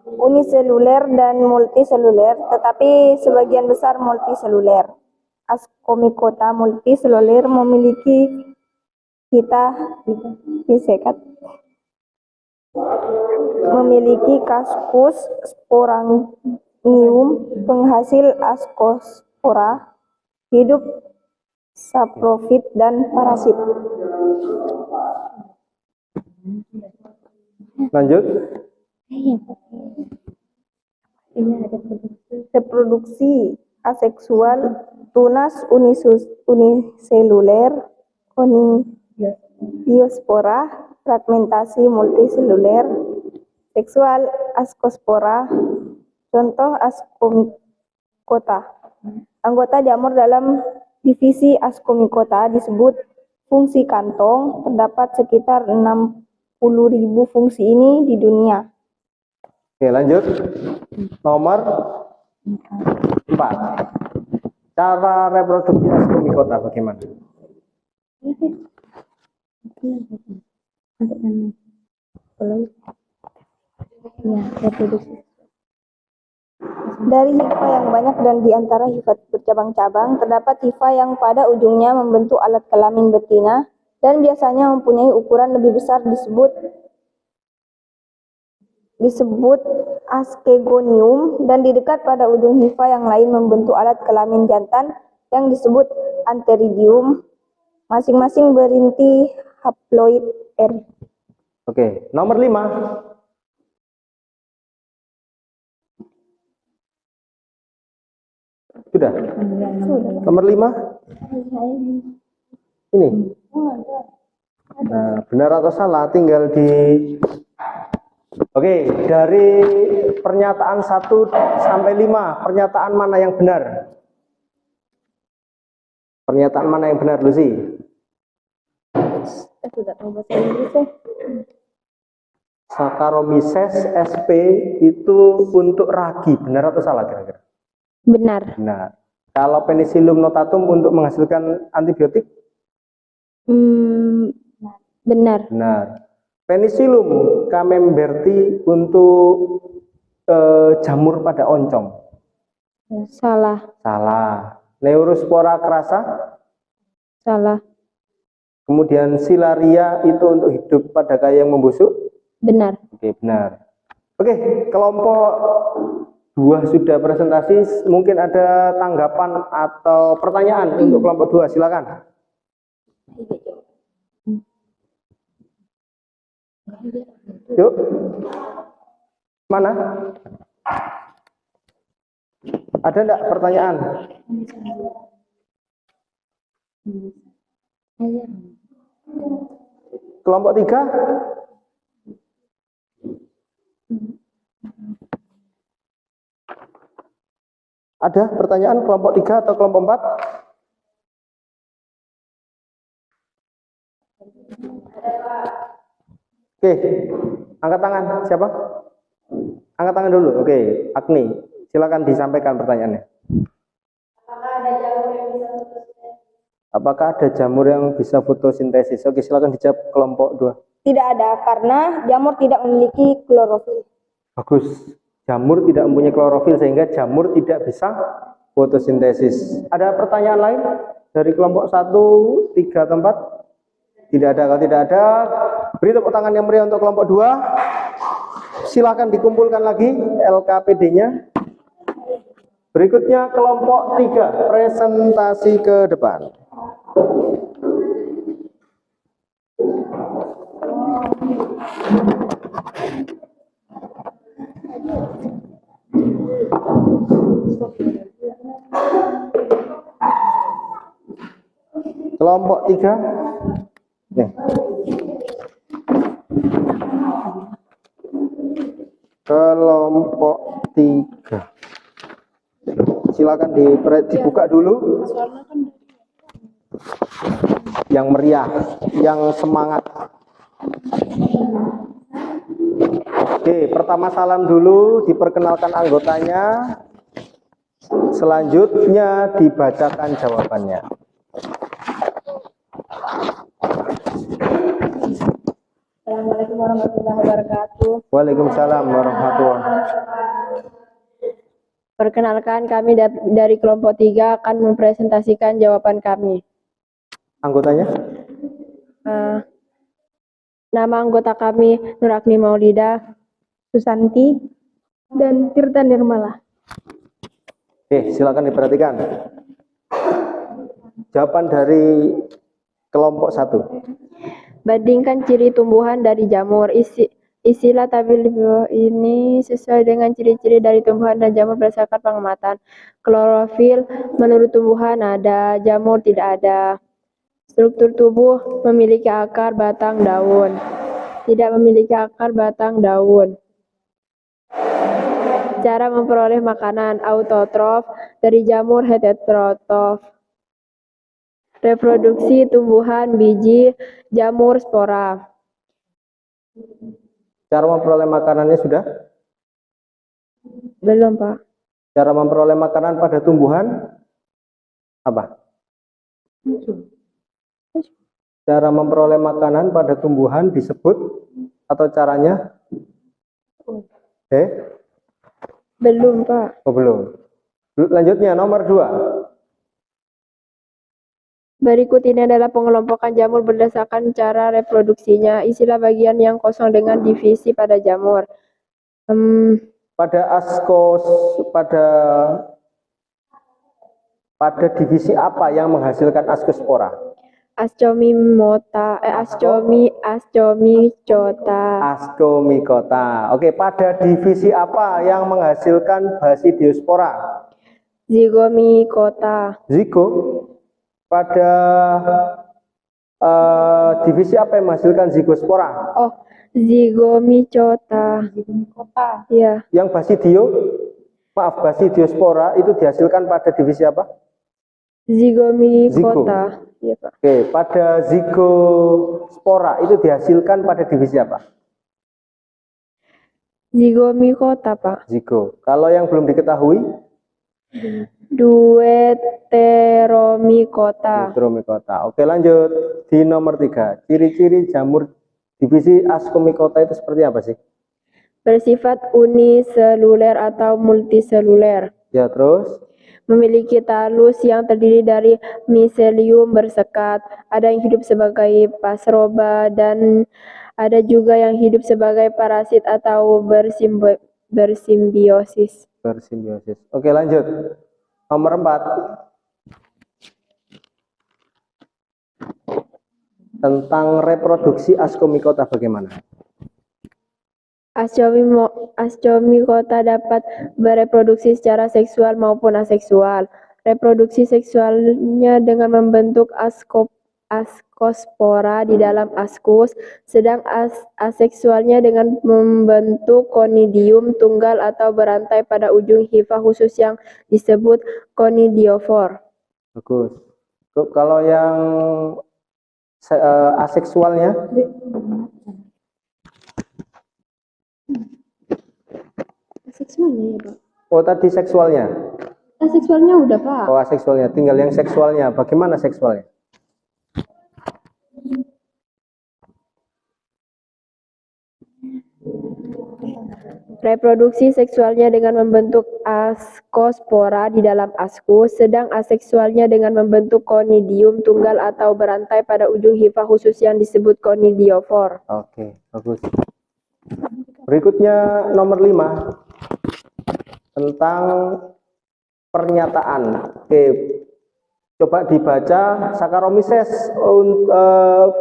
Uniseluler dan multiseluler, tetapi sebagian besar multiseluler. Ascomycota multiseluler memiliki kaskus sporangium penghasil ascospora, hidup saprofit dan parasit. Lanjut. Reproduksi aseksual, tunas uniseluler, konidiospora, fragmentasi multiseluler, seksual ascospora, contoh Ascomycota. Anggota jamur dalam divisi Ascomycota disebut fungsi kantong. Terdapat sekitar 60.000 fungsi ini di dunia. Oke, lanjut. Nomor 4. Cara reproduksi Ascomycota bagaimana? Dari hifa yang banyak dan di antara hifa bercabang-cabang, terdapat hifa yang pada ujungnya membentuk alat kelamin betina dan biasanya mempunyai ukuran lebih besar disebut askegonium, dan di dekat pada ujung hifa yang lain membentuk alat kelamin jantan yang disebut antheridium, masing-masing berinti haploid R. Oke, nomor 5. Sudah? Nomor 5. Ini. Nah, benar atau salah tinggal di. Oke, dari pernyataan 1 sampai 5, pernyataan mana yang benar? Pernyataan mana yang benar, Lucy? Saccharomyces sp itu untuk ragi, benar atau salah kira-kira? Benar. Benar. Kalau Penicillium notatum untuk menghasilkan antibiotik? Benar. Benar. Penicillium camemberti untuk jamur pada oncom? Salah. Salah. Neurospora crassa? Salah. Kemudian Silaria itu untuk hidup pada kayu yang membusuk? Benar. Oke, benar. Oke, kelompok 2 sudah presentasi. Mungkin ada tanggapan atau pertanyaan untuk kelompok 2, silakan. Yuk. Mana? Ada enggak pertanyaan? Kelompok 3? Ada pertanyaan kelompok 3 atau kelompok 4? Oke, angkat tangan. Siapa? Angkat tangan dulu. Oke, Agni, silakan disampaikan pertanyaannya. Apakah ada jamur yang bisa fotosintesis? Oke, silakan dijawab kelompok 2. Tidak ada, karena jamur tidak memiliki klorofil. Bagus. Jamur tidak mempunyai klorofil sehingga jamur tidak bisa fotosintesis. Ada pertanyaan lain dari kelompok 1, 3, atau 4? Tidak ada. Kalau tidak ada, beri tepuk tangan yang meriah untuk kelompok 2. Silakan dikumpulkan lagi LKPD-nya. Berikutnya kelompok 3, presentasi ke depan. Kelompok 3. Nih. Kelompok 3. Silakan dibuka dulu. Yang meriah, yang semangat. Oke, pertama salam dulu, diperkenalkan anggotanya. Selanjutnya dibacakan jawabannya. Assalamualaikum warahmatullahi wabarakatuh. Waalaikumsalam warahmatullahi wabarakatuh. Perkenalkan, kami dari kelompok 3 akan mempresentasikan jawaban kami. Anggotanya? Nama anggota kami Nur Agni Maulida, Susanti, dan Tirta Nirmala. Oke, silakan diperhatikan. Jawaban dari kelompok 1. Bandingkan ciri tumbuhan dari jamur. Istilah tabel ini sesuai dengan ciri-ciri dari tumbuhan dan jamur berdasarkan pengamatan. Klorofil menurut tumbuhan ada, jamur tidak ada. Struktur tubuh memiliki akar, batang, daun. Tidak memiliki akar, batang, daun. Cara memperoleh makanan autotrof dari jamur heterotrof. Reproduksi tumbuhan, biji, jamur, spora. Cara memperoleh makanannya sudah? Belum, Pak. Cara memperoleh makanan pada tumbuhan apa? Cara memperoleh makanan pada tumbuhan disebut atau caranya? Belum, Pak. Oh, belum. Lanjutnya nomor 2. Berikut ini adalah pengelompokan jamur berdasarkan cara reproduksinya. Isilah bagian yang kosong dengan divisi pada jamur. Pada divisi apa yang menghasilkan ascospora? Ascomycota. Ascomycota. Oke, pada divisi apa yang menghasilkan basidiospora? Zygomycota. Pada divisi apa yang menghasilkan zygospora? Oh, Zygomycota. Ya. Yang basidiospora itu dihasilkan pada divisi apa? Zygomycota. Iya, Pak. Oke, pada zygospora itu dihasilkan pada divisi apa? Zygomycota, Pak. Zygo. Kalau yang belum diketahui? Deuteromycota. Oke, lanjut. Di nomor 3, ciri-ciri jamur divisi Ascomycota itu seperti apa sih? Bersifat uniseluler atau multiseluler. Ya, terus? Memiliki talus yang terdiri dari miselium bersekat. Ada yang hidup sebagai pasroba dan ada juga yang hidup sebagai parasit atau bersimbiosis. Oke, lanjut. Nomor 4. Tentang reproduksi Ascomycota bagaimana? Ascomycota dapat bereproduksi secara seksual maupun aseksual. Reproduksi seksualnya dengan membentuk askospora di dalam askus, sedang aseksualnya dengan membentuk konidium tunggal atau berantai pada ujung hifa khusus yang disebut konidiofor. Bagus. Kalau yang aseksualnya? Aseksualnya ya Pak? Oh tadi seksualnya? Aseksualnya udah Pak. Oh aseksualnya, tinggal yang seksualnya. Bagaimana seksualnya? Reproduksi seksualnya dengan membentuk askospora di dalam askus, sedang aseksualnya dengan membentuk konidium tunggal atau berantai pada ujung hifa khusus yang disebut konidiofor. Oke, bagus. Berikutnya nomor 5 tentang pernyataan. Oke, coba dibaca. Saccharomyces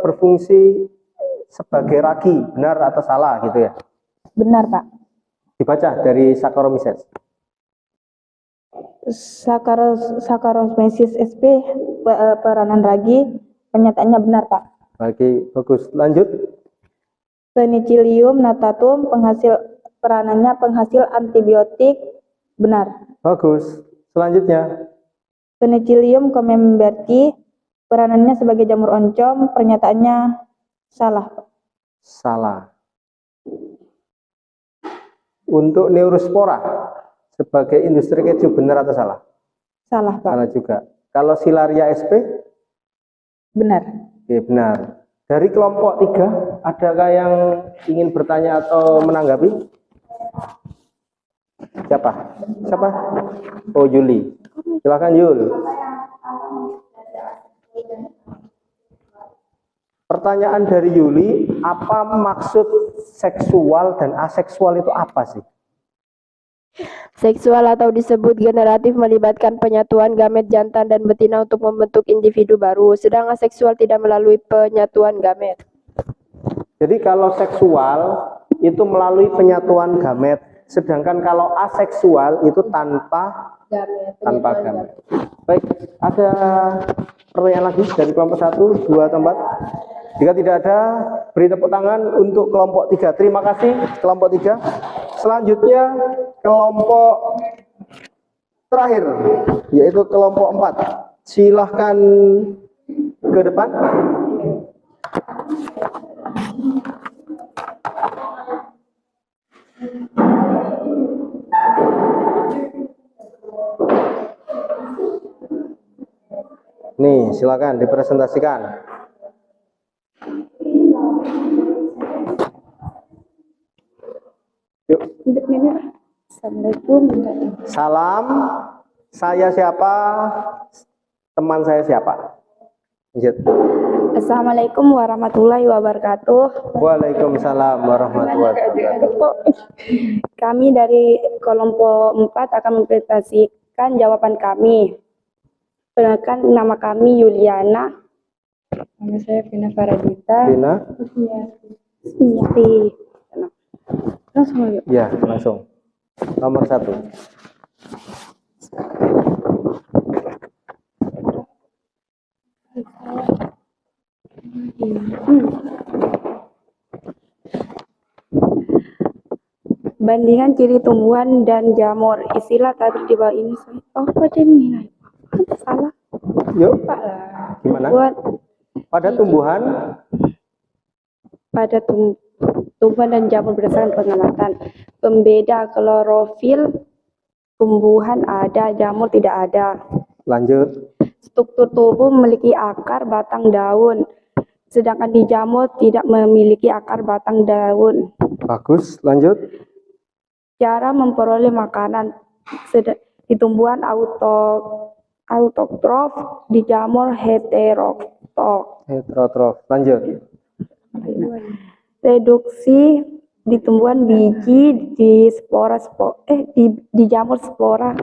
berfungsi sebagai ragi, benar atau salah gitu ya? Benar, Pak. Dibaca dari Saccharomyces. Saccharomyces sp peranan ragi, pernyataannya benar, Pak. Bagus. Lanjut. Penicillium notatum peranannya penghasil antibiotik, benar. Bagus. Selanjutnya. Penicillium camemberti, peranannya sebagai jamur oncom, pernyataannya salah, Pak. Salah. Untuk Neurospora sebagai industri keju, benar atau salah? Salah, Pak. Salah juga. Kalau Silaria sp? Benar. Oke, benar. Dari kelompok 3, adakah yang ingin bertanya atau menanggapi? Siapa? Oh, Yuli. Silakan Yul. Pertanyaan dari Yuli, apa maksud seksual dan aseksual itu apa sih? Seksual atau disebut generatif melibatkan penyatuan gamet jantan dan betina untuk membentuk individu baru, sedang aseksual tidak melalui penyatuan gamet. Jadi kalau seksual itu melalui penyatuan gamet, sedangkan kalau aseksual itu tanpa gamet. Baik, ada pertanyaan lagi dari kelompok 1, 2, atau 4? Jika tidak ada, beri tepuk tangan untuk kelompok 3. Terima kasih kelompok 3. Selanjutnya kelompok terakhir, yaitu kelompok 4. Silahkan ke depan. Nih, silakan dipresentasikan. Yuk. Assalamualaikum. Salam, saya siapa? Teman saya siapa? Lanjut. Assalamualaikum warahmatullahi wabarakatuh. Waalaikumsalam warahmatullahi wabarakatuh. Kami dari kelompok 4 akan mempresentasikan jawaban kami. Perkenalkan, nama kami Yuliana. Nama saya Vina Faradita. Vina? Smiti. Langsung aja. Ya, langsung. Nomor 1. Bandingan ciri tumbuhan dan jamur. Istilah tadi di bawah ini. Pada nilai. Salah. Yuk, gimana? Pada tumbuhan Tumbuhan dan jamur berdasarkan pengamatan. Pembeda klorofil tumbuhan ada, jamur tidak ada. Lanjut. Struktur tubuh memiliki akar, batang, daun. Sedangkan di jamur tidak memiliki akar, batang, daun. Bagus, lanjut. Cara memperoleh makanan. Di tumbuhan autotrof, di jamur heterotrof. Heterotrof. Lanjut. Reduksi di tumbuhan biji, di jamur spora.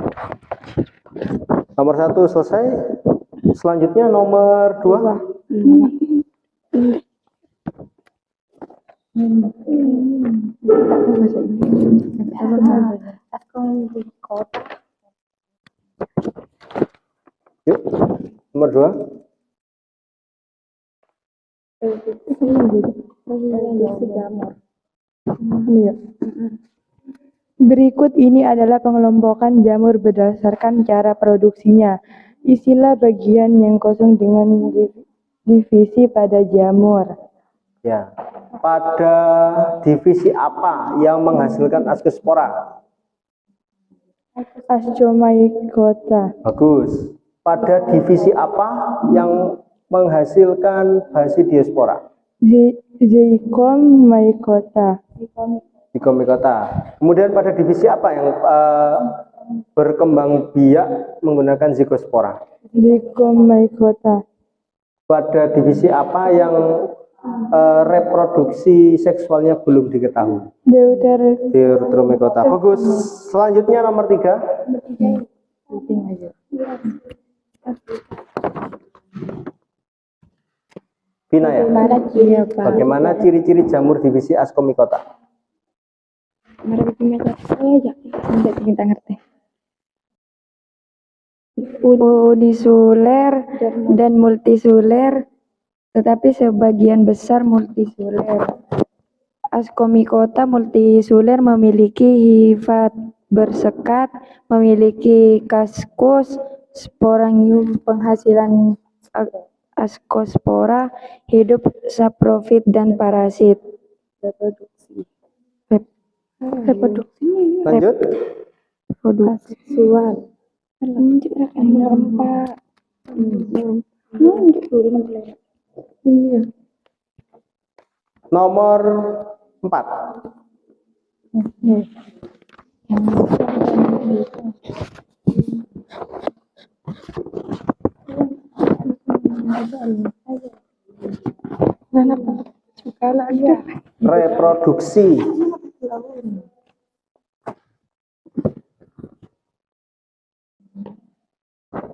Nomor 1 selesai. Selanjutnya nomor 2. Yuk, nomor 2. Berikut ini adalah pengelompokan jamur berdasarkan cara produksinya. Isilah bagian yang kosong dengan divisi pada jamur. Ya. Pada divisi apa yang menghasilkan ascospora? Ascomycota. Bagus. Pada divisi apa yang menghasilkan basidiospora? Zygomycota. Zygomycota. Kemudian pada divisi apa yang berkembang biak menggunakan zygospora? Zygomycota. Pada divisi apa yang reproduksi seksualnya belum diketahui? Deuteromycota. Bagus. Selanjutnya nomor 3. Vina ya? Bagaimana ciri-ciri jamur divisi Ascomycota? Unisuler dan multisuler, tetapi sebagian besar multisuler. Ascomycota multisuler memiliki hifa bersekat, memiliki kaskus, sporanggium penghasilan ascospora, hidup saprofit dan parasit. Lanjut. Seksual. Nomor 4. Reproduksi.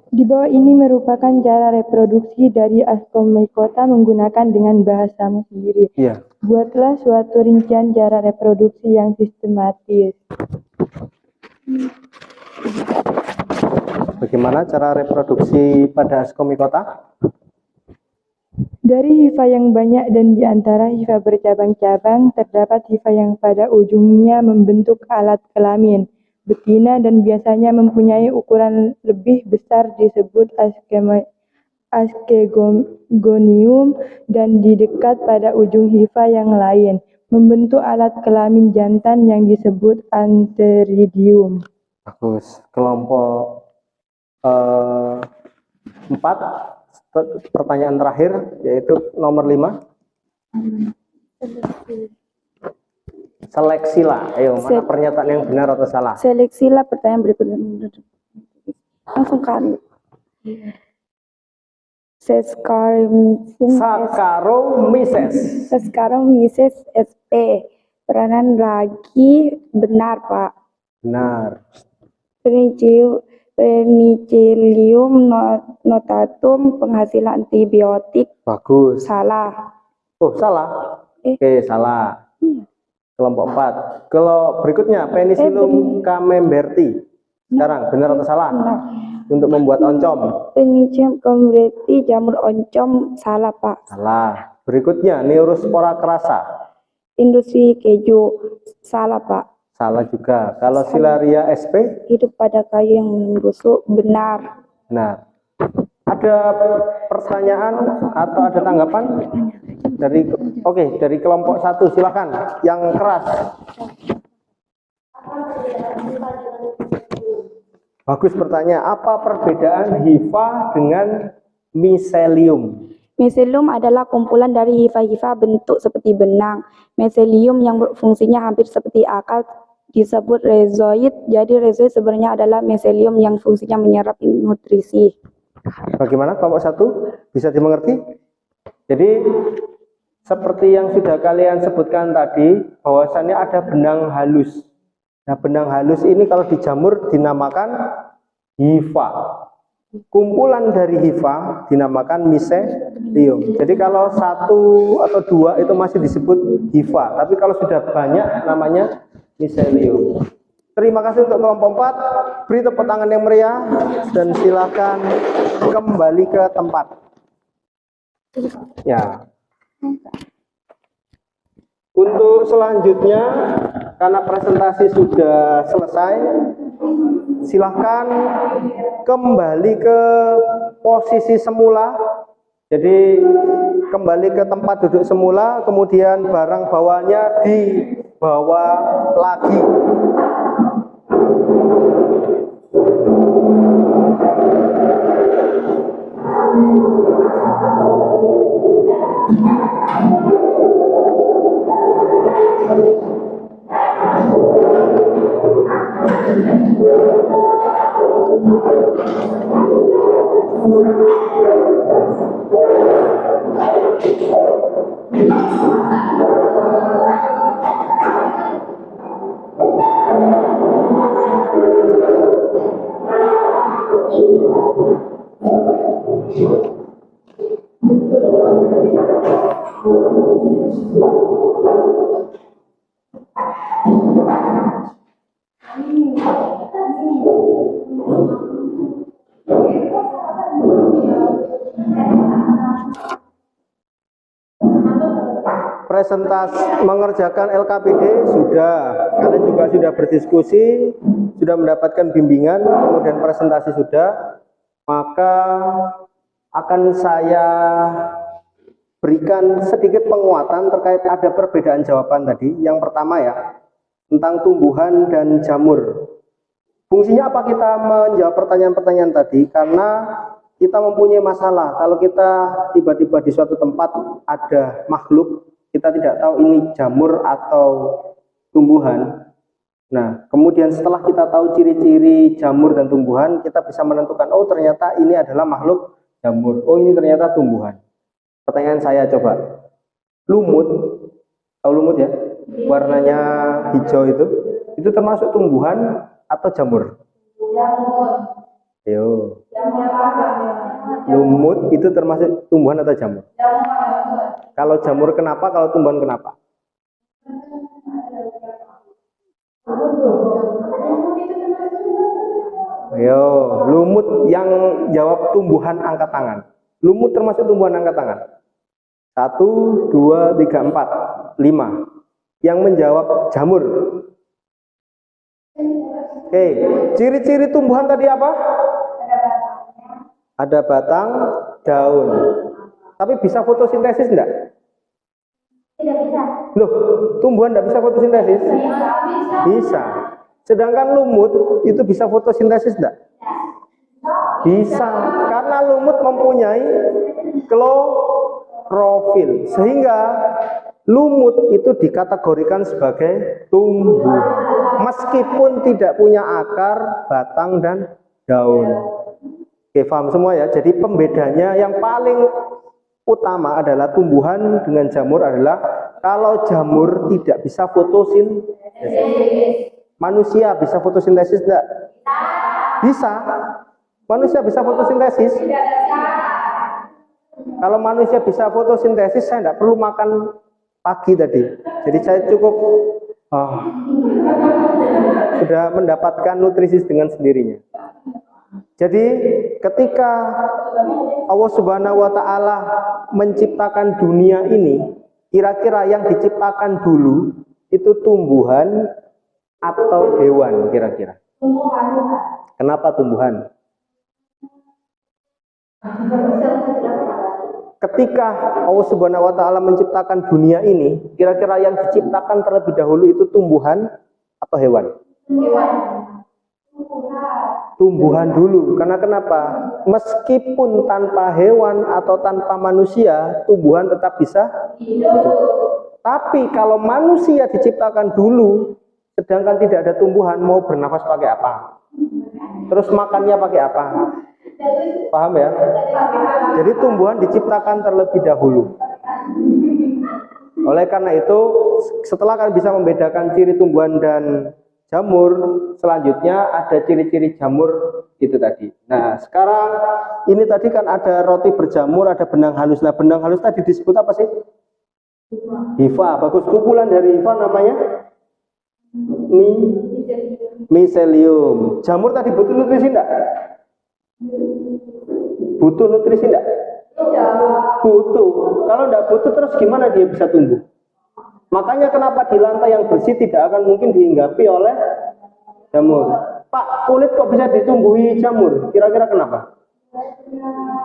Di bawah ini merupakan cara reproduksi dari Ascomycota menggunakan dengan bahasamu sendiri. Iya. Buatlah suatu rincian cara reproduksi yang sistematis. Bagaimana cara reproduksi pada Ascomycota? Dari hifa yang banyak dan di antara hifa bercabang-cabang, terdapat hifa yang pada ujungnya membentuk alat kelamin betina dan biasanya mempunyai ukuran lebih besar disebut askegonium, dan di dekat pada ujung hifa yang lain membentuk alat kelamin jantan yang disebut antheridium. Bagus. Kelompok 4, pertanyaan terakhir yaitu nomor 5. Seleksilah. Ayo, mana pernyataan yang benar atau salah? Seleksilah pertanyaan berikutnya. Langsung kan. Saccharomyces sp. Peranan ragi benar, Pak. Benar. Penicillium notatum penghasilan antibiotik. Bagus. Salah. Oh, salah. Oke, salah. Kelompok 4. Kalau berikutnya Penicillium camemberti. Sekarang benar atau salah? Benar. Untuk membuat oncom. Penicillium camemberti jamur oncom. Salah, Pak. Salah. Berikutnya Neurospora crassa. Industri keju. Salah, Pak. Salah juga. Kalau Silaria sp? Hidup pada kayu yang membusuk. Benar. Benar. Ada pertanyaan atau ada tanggapan? Dari kelompok 1 silakan yang keras. Bagus bertanya, apa perbedaan hifa dengan miselium? Miselium adalah kumpulan dari hifa-hifa bentuk seperti benang. Miselium yang fungsinya hampir seperti akar disebut rhizoid. Jadi rhizoid sebenarnya adalah miselium yang fungsinya menyerap nutrisi. Bagaimana kelompok 1? Bisa dimengerti? Jadi seperti yang sudah kalian sebutkan tadi, bahwasannya ada benang halus. Nah, benang halus ini kalau dijamur dinamakan hifa. kumpulan dari hifa dinamakan miselium. Jadi kalau satu atau dua itu masih disebut hifa, tapi kalau sudah banyak namanya miselium. Terima kasih untuk kelompok 4. Beri tepuk tangan yang meriah dan silakan kembali ke tempat. Ya. Untuk selanjutnya, karena presentasi sudah selesai, silahkan kembali ke posisi semula. Jadi kembali ke tempat duduk semula, kemudian barang bawaannya dibawa lagi. Presentasi mengerjakan LKPD sudah, kalian juga sudah berdiskusi, sudah mendapatkan bimbingan, kemudian presentasi sudah, maka akan saya berikan sedikit penguatan terkait ada perbedaan jawaban tadi. Yang pertama ya, tentang tumbuhan dan jamur. Fungsinya apa kita menjawab pertanyaan-pertanyaan tadi? Karena kita mempunyai masalah kalau kita tiba-tiba di suatu tempat ada makhluk, kita tidak tahu ini jamur atau tumbuhan. Nah, kemudian setelah kita tahu ciri-ciri jamur dan tumbuhan, kita bisa menentukan, oh ternyata ini adalah makhluk jamur, oh ini ternyata tumbuhan. Pertanyaan saya coba, lumut, tahu lumut ya? Warnanya hijau itu termasuk tumbuhan atau jamur? Jamur. Ayo. Lumut itu termasuk tumbuhan atau jamur? Kalau jamur kenapa? Kalau tumbuhan kenapa? Ayo, lumut yang jawab tumbuhan angkat tangan. Lumut termasuk tumbuhan angkat tangan. 1, 2, 3, 4, 5. Yang menjawab jamur. Oke, ciri-ciri tumbuhan tadi apa? Ada batang, daun. Tapi bisa fotosintesis enggak? Tidak bisa. Loh, tumbuhan enggak bisa fotosintesis? Bisa. Sedangkan lumut itu bisa fotosintesis enggak? Bisa. Karena lumut mempunyai klorofil. Sehingga lumut itu dikategorikan sebagai tumbuhan. Meskipun tidak punya akar, batang, dan daun. Oke, paham semua ya? Jadi pembedanya yang paling utama adalah tumbuhan dengan jamur adalah kalau jamur tidak bisa fotosintesis. Manusia bisa fotosintesis enggak? Bisa. Manusia bisa fotosintesis? Kalau manusia bisa fotosintesis, saya enggak perlu makan pagi tadi. Jadi saya cukup sudah mendapatkan nutrisi dengan sendirinya. Jadi ketika Allah Subhanahu wa Ta'ala menciptakan dunia ini, kira-kira yang diciptakan dulu itu tumbuhan atau hewan kira-kira? Kenapa tumbuhan? Ketika Allah Subhanahu wa Ta'ala menciptakan dunia ini, kira-kira yang diciptakan terlebih dahulu itu tumbuhan atau hewan? Tumbuhan dulu. Karena kenapa? Meskipun tanpa hewan atau tanpa manusia, tumbuhan tetap bisa hidup. Tapi kalau manusia diciptakan dulu, sedangkan tidak ada tumbuhan, mau bernafas pakai apa? Terus makannya pakai apa? Paham ya? Jadi tumbuhan diciptakan terlebih dahulu. Oleh karena itu, setelah kalian bisa membedakan ciri tumbuhan dan jamur, selanjutnya ada ciri-ciri jamur itu tadi. Nah, sekarang ini tadi kan ada roti berjamur, ada benang halus. Nah, benang halus tadi disebut apa sih? Hifa. Bagus. Kumpulan dari hifa namanya miselium. Jamur tadi butuh nutrisi enggak? Butuh nutrisi enggak? Butuh. Kalau enggak butuh terus gimana dia bisa tumbuh? Makanya kenapa di lantai yang bersih tidak akan mungkin dihinggapi oleh jamur. Pak, kulit kok bisa ditumbuhi jamur? Kira-kira kenapa?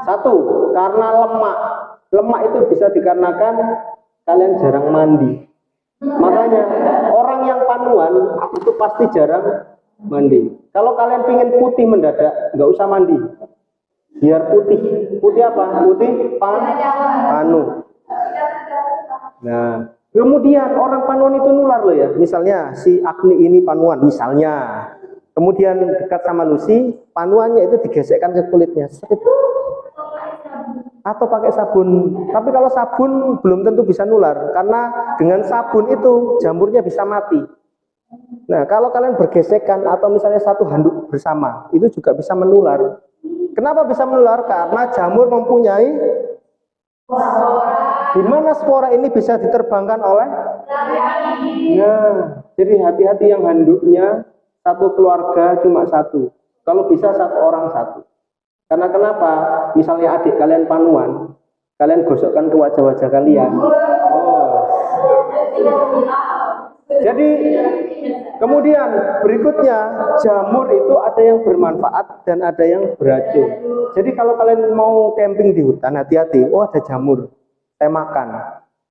Satu, karena lemak. Lemak itu bisa dikarenakan kalian jarang mandi. Makanya orang yang panuan itu pasti jarang mandi. Kalau kalian ingin putih mendadak, nggak usah mandi. Biar putih. Putih apa? Putih panu. Nah, kemudian orang panuan itu nular loh ya. Misalnya si Agni ini panuan, misalnya. Kemudian dekat sama Lucy, panuannya itu digesekkan ke kulitnya. Atau pakai sabun. Tapi kalau sabun belum tentu bisa nular, karena dengan sabun itu jamurnya bisa mati. Nah, kalau kalian bergesekan atau misalnya satu handuk bersama, itu juga bisa menular. Kenapa bisa menular? Karena jamur mempunyai di mana spora ini bisa diterbangkan oleh? Nah, jadi hati-hati yang handuknya satu keluarga cuma satu. Kalau bisa satu orang satu. Karena kenapa? Misalnya adik kalian panuan, kalian gosokkan ke wajah-wajah kalian. Oh. Jadi kemudian berikutnya, jamur itu ada yang bermanfaat dan ada yang beracun. Jadi kalau kalian mau camping di hutan, hati-hati. Oh, ada jamur, saya makan.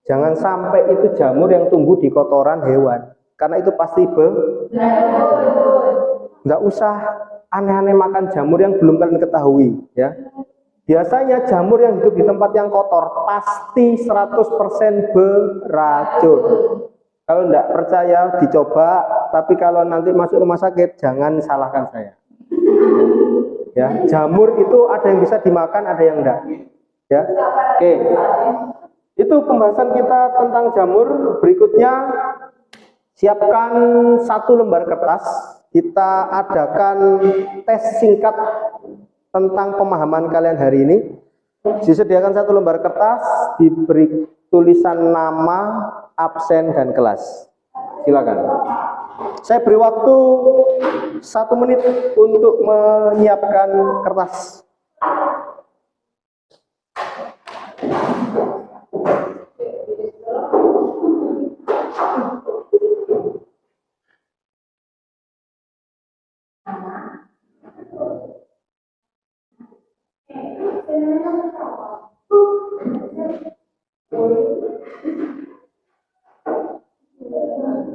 Jangan sampai itu jamur yang tumbuh di kotoran hewan, karena itu pasti nggak usah aneh-aneh makan jamur yang belum kalian ketahui ya. Biasanya jamur yang hidup di tempat yang kotor pasti 100% beracun. Kalau enggak percaya dicoba, tapi kalau nanti masuk rumah sakit jangan salahkan saya. Ya, jamur itu ada yang bisa dimakan, ada yang enggak. Ya. Oke. Itu pembahasan kita tentang jamur. Berikutnya siapkan 1 lembar kertas. Kita adakan tes singkat tentang pemahaman kalian hari ini. Disediakan 1 lembar kertas, diberi tulisan nama, absen, dan kelas. Silakan. Saya beri waktu 1 menit untuk menyiapkan kertas.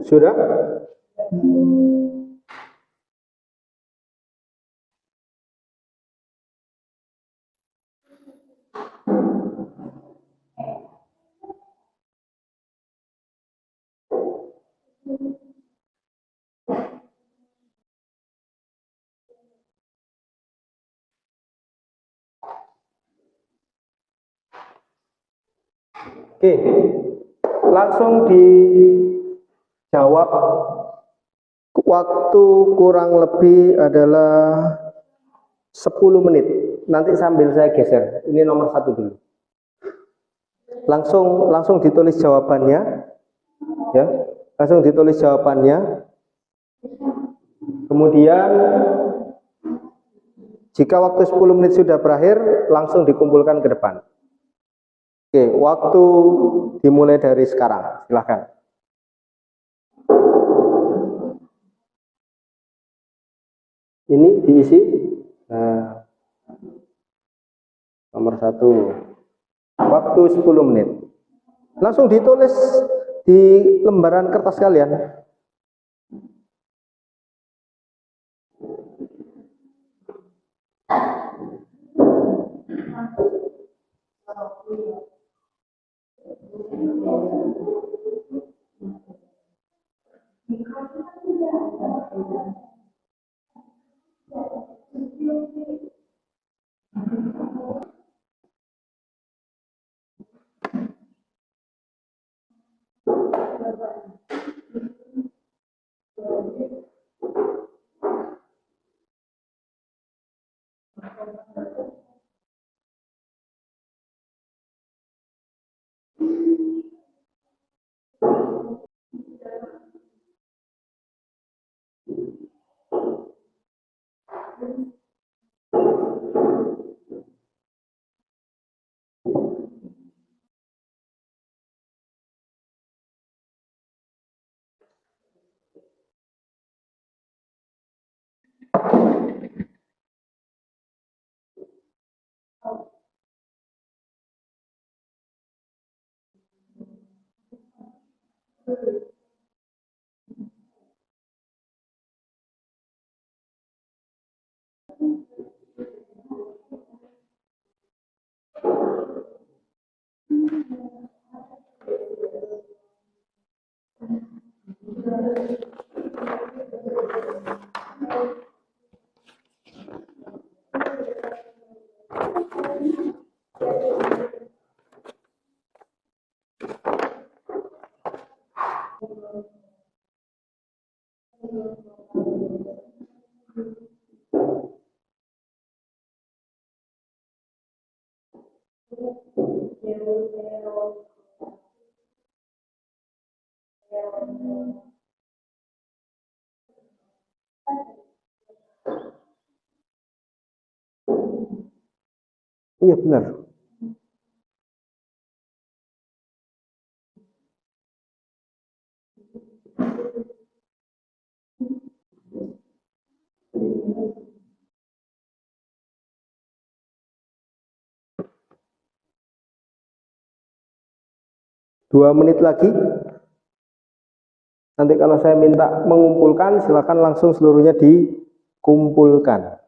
Sudah? Oke, langsung dijawab. Waktu kurang lebih adalah 10 menit. Nanti sambil saya geser. Ini nomor 1 dulu. Langsung ditulis jawabannya. Ya, langsung ditulis jawabannya. Kemudian jika waktu 10 menit sudah berakhir, langsung dikumpulkan ke depan. Oke, waktu dimulai dari sekarang. Silahkan. Ini diisi. Nah, nomor 1. Waktu 10 menit. Langsung ditulis di lembaran kertas kalian. Iya benar. Dua menit lagi. Nanti kalau saya minta mengumpulkan, silakan langsung seluruhnya dikumpulkan.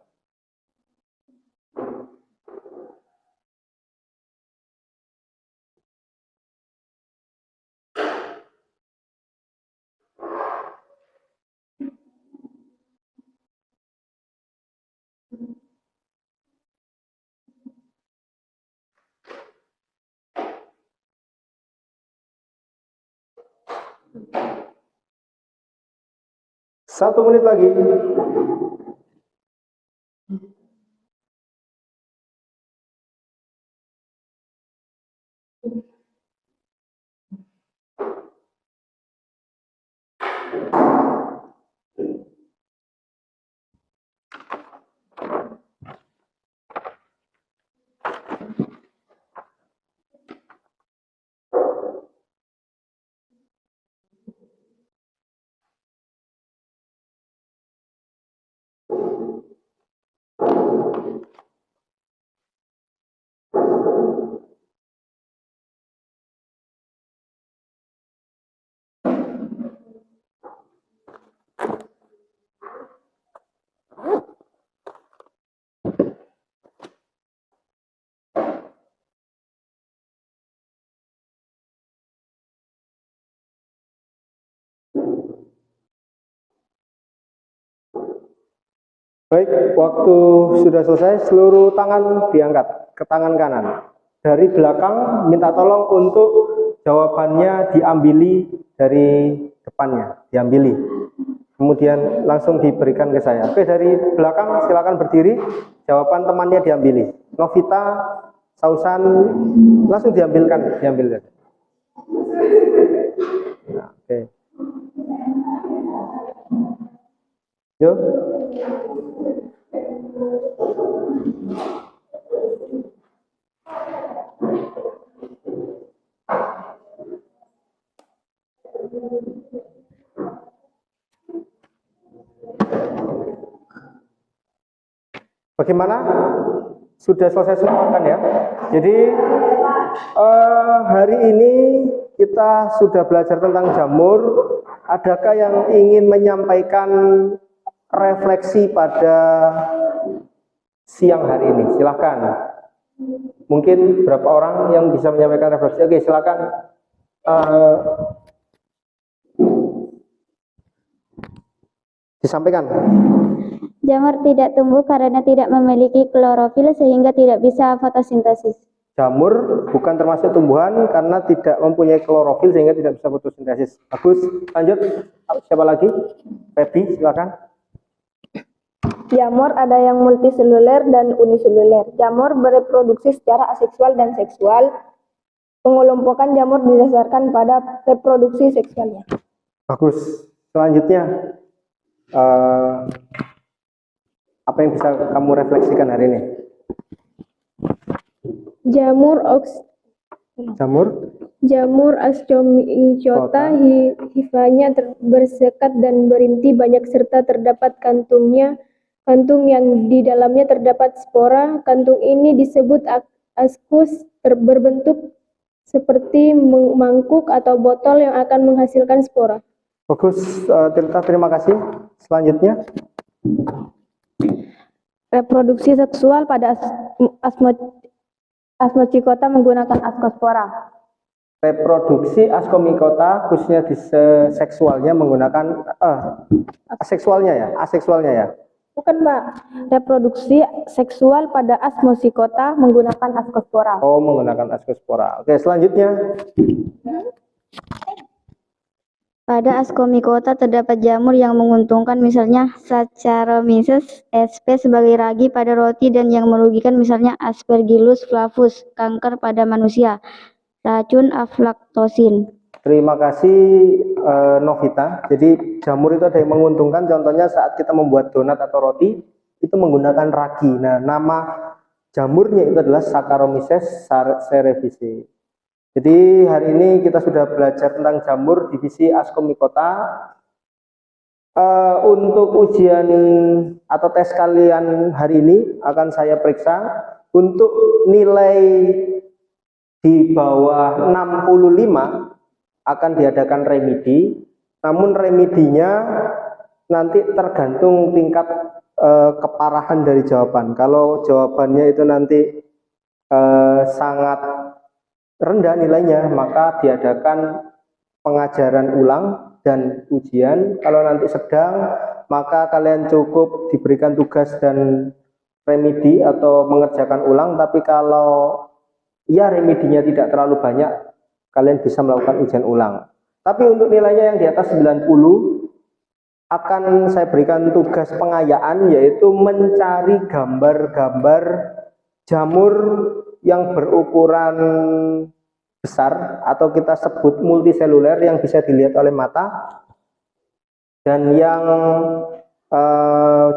Satu menit lagi. Baik, waktu sudah selesai, seluruh tangan diangkat ke tangan kanan. Dari belakang minta tolong untuk jawabannya diambili dari depannya, diambili. Kemudian langsung diberikan ke saya. Oke, dari belakang silakan berdiri, jawaban temannya diambili. Novita, Sausan, langsung diambilkan, diambil. Nah, oke. Yuk. Bagaimana? Sudah selesai semua kan ya? Jadi hari ini kita sudah belajar tentang jamur. Adakah yang ingin menyampaikan refleksi pada siang hari ini? Silahkan. Mungkin berapa orang yang bisa menyampaikan refleksi? Oke, silakan. Disampaikan. Jamur tidak tumbuh karena tidak memiliki klorofil sehingga tidak bisa fotosintesis. Jamur bukan termasuk tumbuhan karena tidak mempunyai klorofil sehingga tidak bisa fotosintesis. Bagus, lanjut. Siapa lagi? Feby, silakan. Jamur ada yang multiseluler dan uniseluler. Jamur bereproduksi secara aseksual dan seksual. Pengelompokan jamur didasarkan pada reproduksi seksualnya. Bagus. Selanjutnya, apa yang bisa kamu refleksikan hari ini? Jamur Ascomycota hifanya bersekat dan berinti banyak serta terdapat kantung yang di dalamnya terdapat spora. Kantung ini disebut ascus, berbentuk seperti mangkuk atau botol yang akan menghasilkan spora. Bagus, Tirta, terima kasih. Selanjutnya, Reproduksi seksual pada Ascomycota menggunakan askospora. reproduksi Ascomycota khususnya di seksualnya menggunakan aseksualnya ya. Bukan, Pak. Reproduksi seksual pada Ascomycota menggunakan askospora. Oh, menggunakan askospora. Oke, selanjutnya. Pada Ascomycota terdapat jamur yang menguntungkan, misalnya Saccharomyces sp sebagai ragi pada roti, dan yang merugikan misalnya Aspergillus flavus, kanker pada manusia, racun aflatoxin. Terima kasih Novita. Jadi jamur itu ada yang menguntungkan, contohnya saat kita membuat donat atau roti itu menggunakan ragi. Nah, nama jamurnya itu adalah Saccharomyces cerevisiae. Jadi hari ini kita sudah belajar tentang jamur divisi Ascomycota. Untuk ujian atau tes kalian hari ini akan saya periksa untuk nilai di bawah 65 akan diadakan remedi. Namun remedinya nanti tergantung tingkat keparahan dari jawaban. Kalau jawabannya itu nanti sangat rendah nilainya, maka diadakan pengajaran ulang dan ujian. Kalau nanti sedang, maka kalian cukup diberikan tugas dan remedi atau mengerjakan ulang. Tapi kalau ya remedinya tidak terlalu banyak, kalian bisa melakukan ujian ulang. Tapi untuk nilainya yang di atas 90 akan saya berikan tugas pengayaan, yaitu mencari gambar-gambar jamur yang berukuran besar atau kita sebut multiseluler yang bisa dilihat oleh mata, dan yang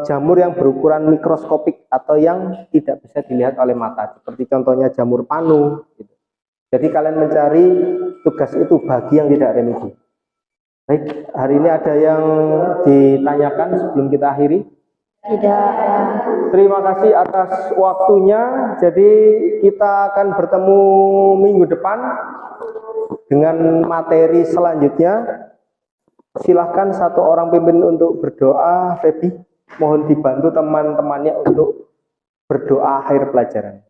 jamur yang berukuran mikroskopik atau yang tidak bisa dilihat oleh mata, seperti contohnya jamur panu gitu. Jadi kalian mencari tugas itu bagi yang tidak remedi. Baik, hari ini ada yang ditanyakan sebelum kita akhiri? Tidak. Terima kasih atas waktunya. Jadi kita akan bertemu minggu depan dengan materi selanjutnya. Silahkan satu orang pimpin untuk berdoa. Feby, mohon dibantu teman-temannya untuk berdoa akhir pelajaran.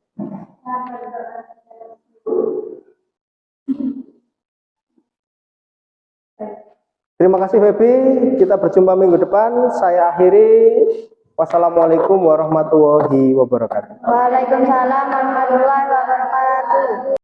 Terima kasih Feby. Kita berjumpa minggu depan. Saya akhiri. Wassalamualaikum warahmatullahi wabarakatuh. Waalaikumsalam warahmatullahi wabarakatuh.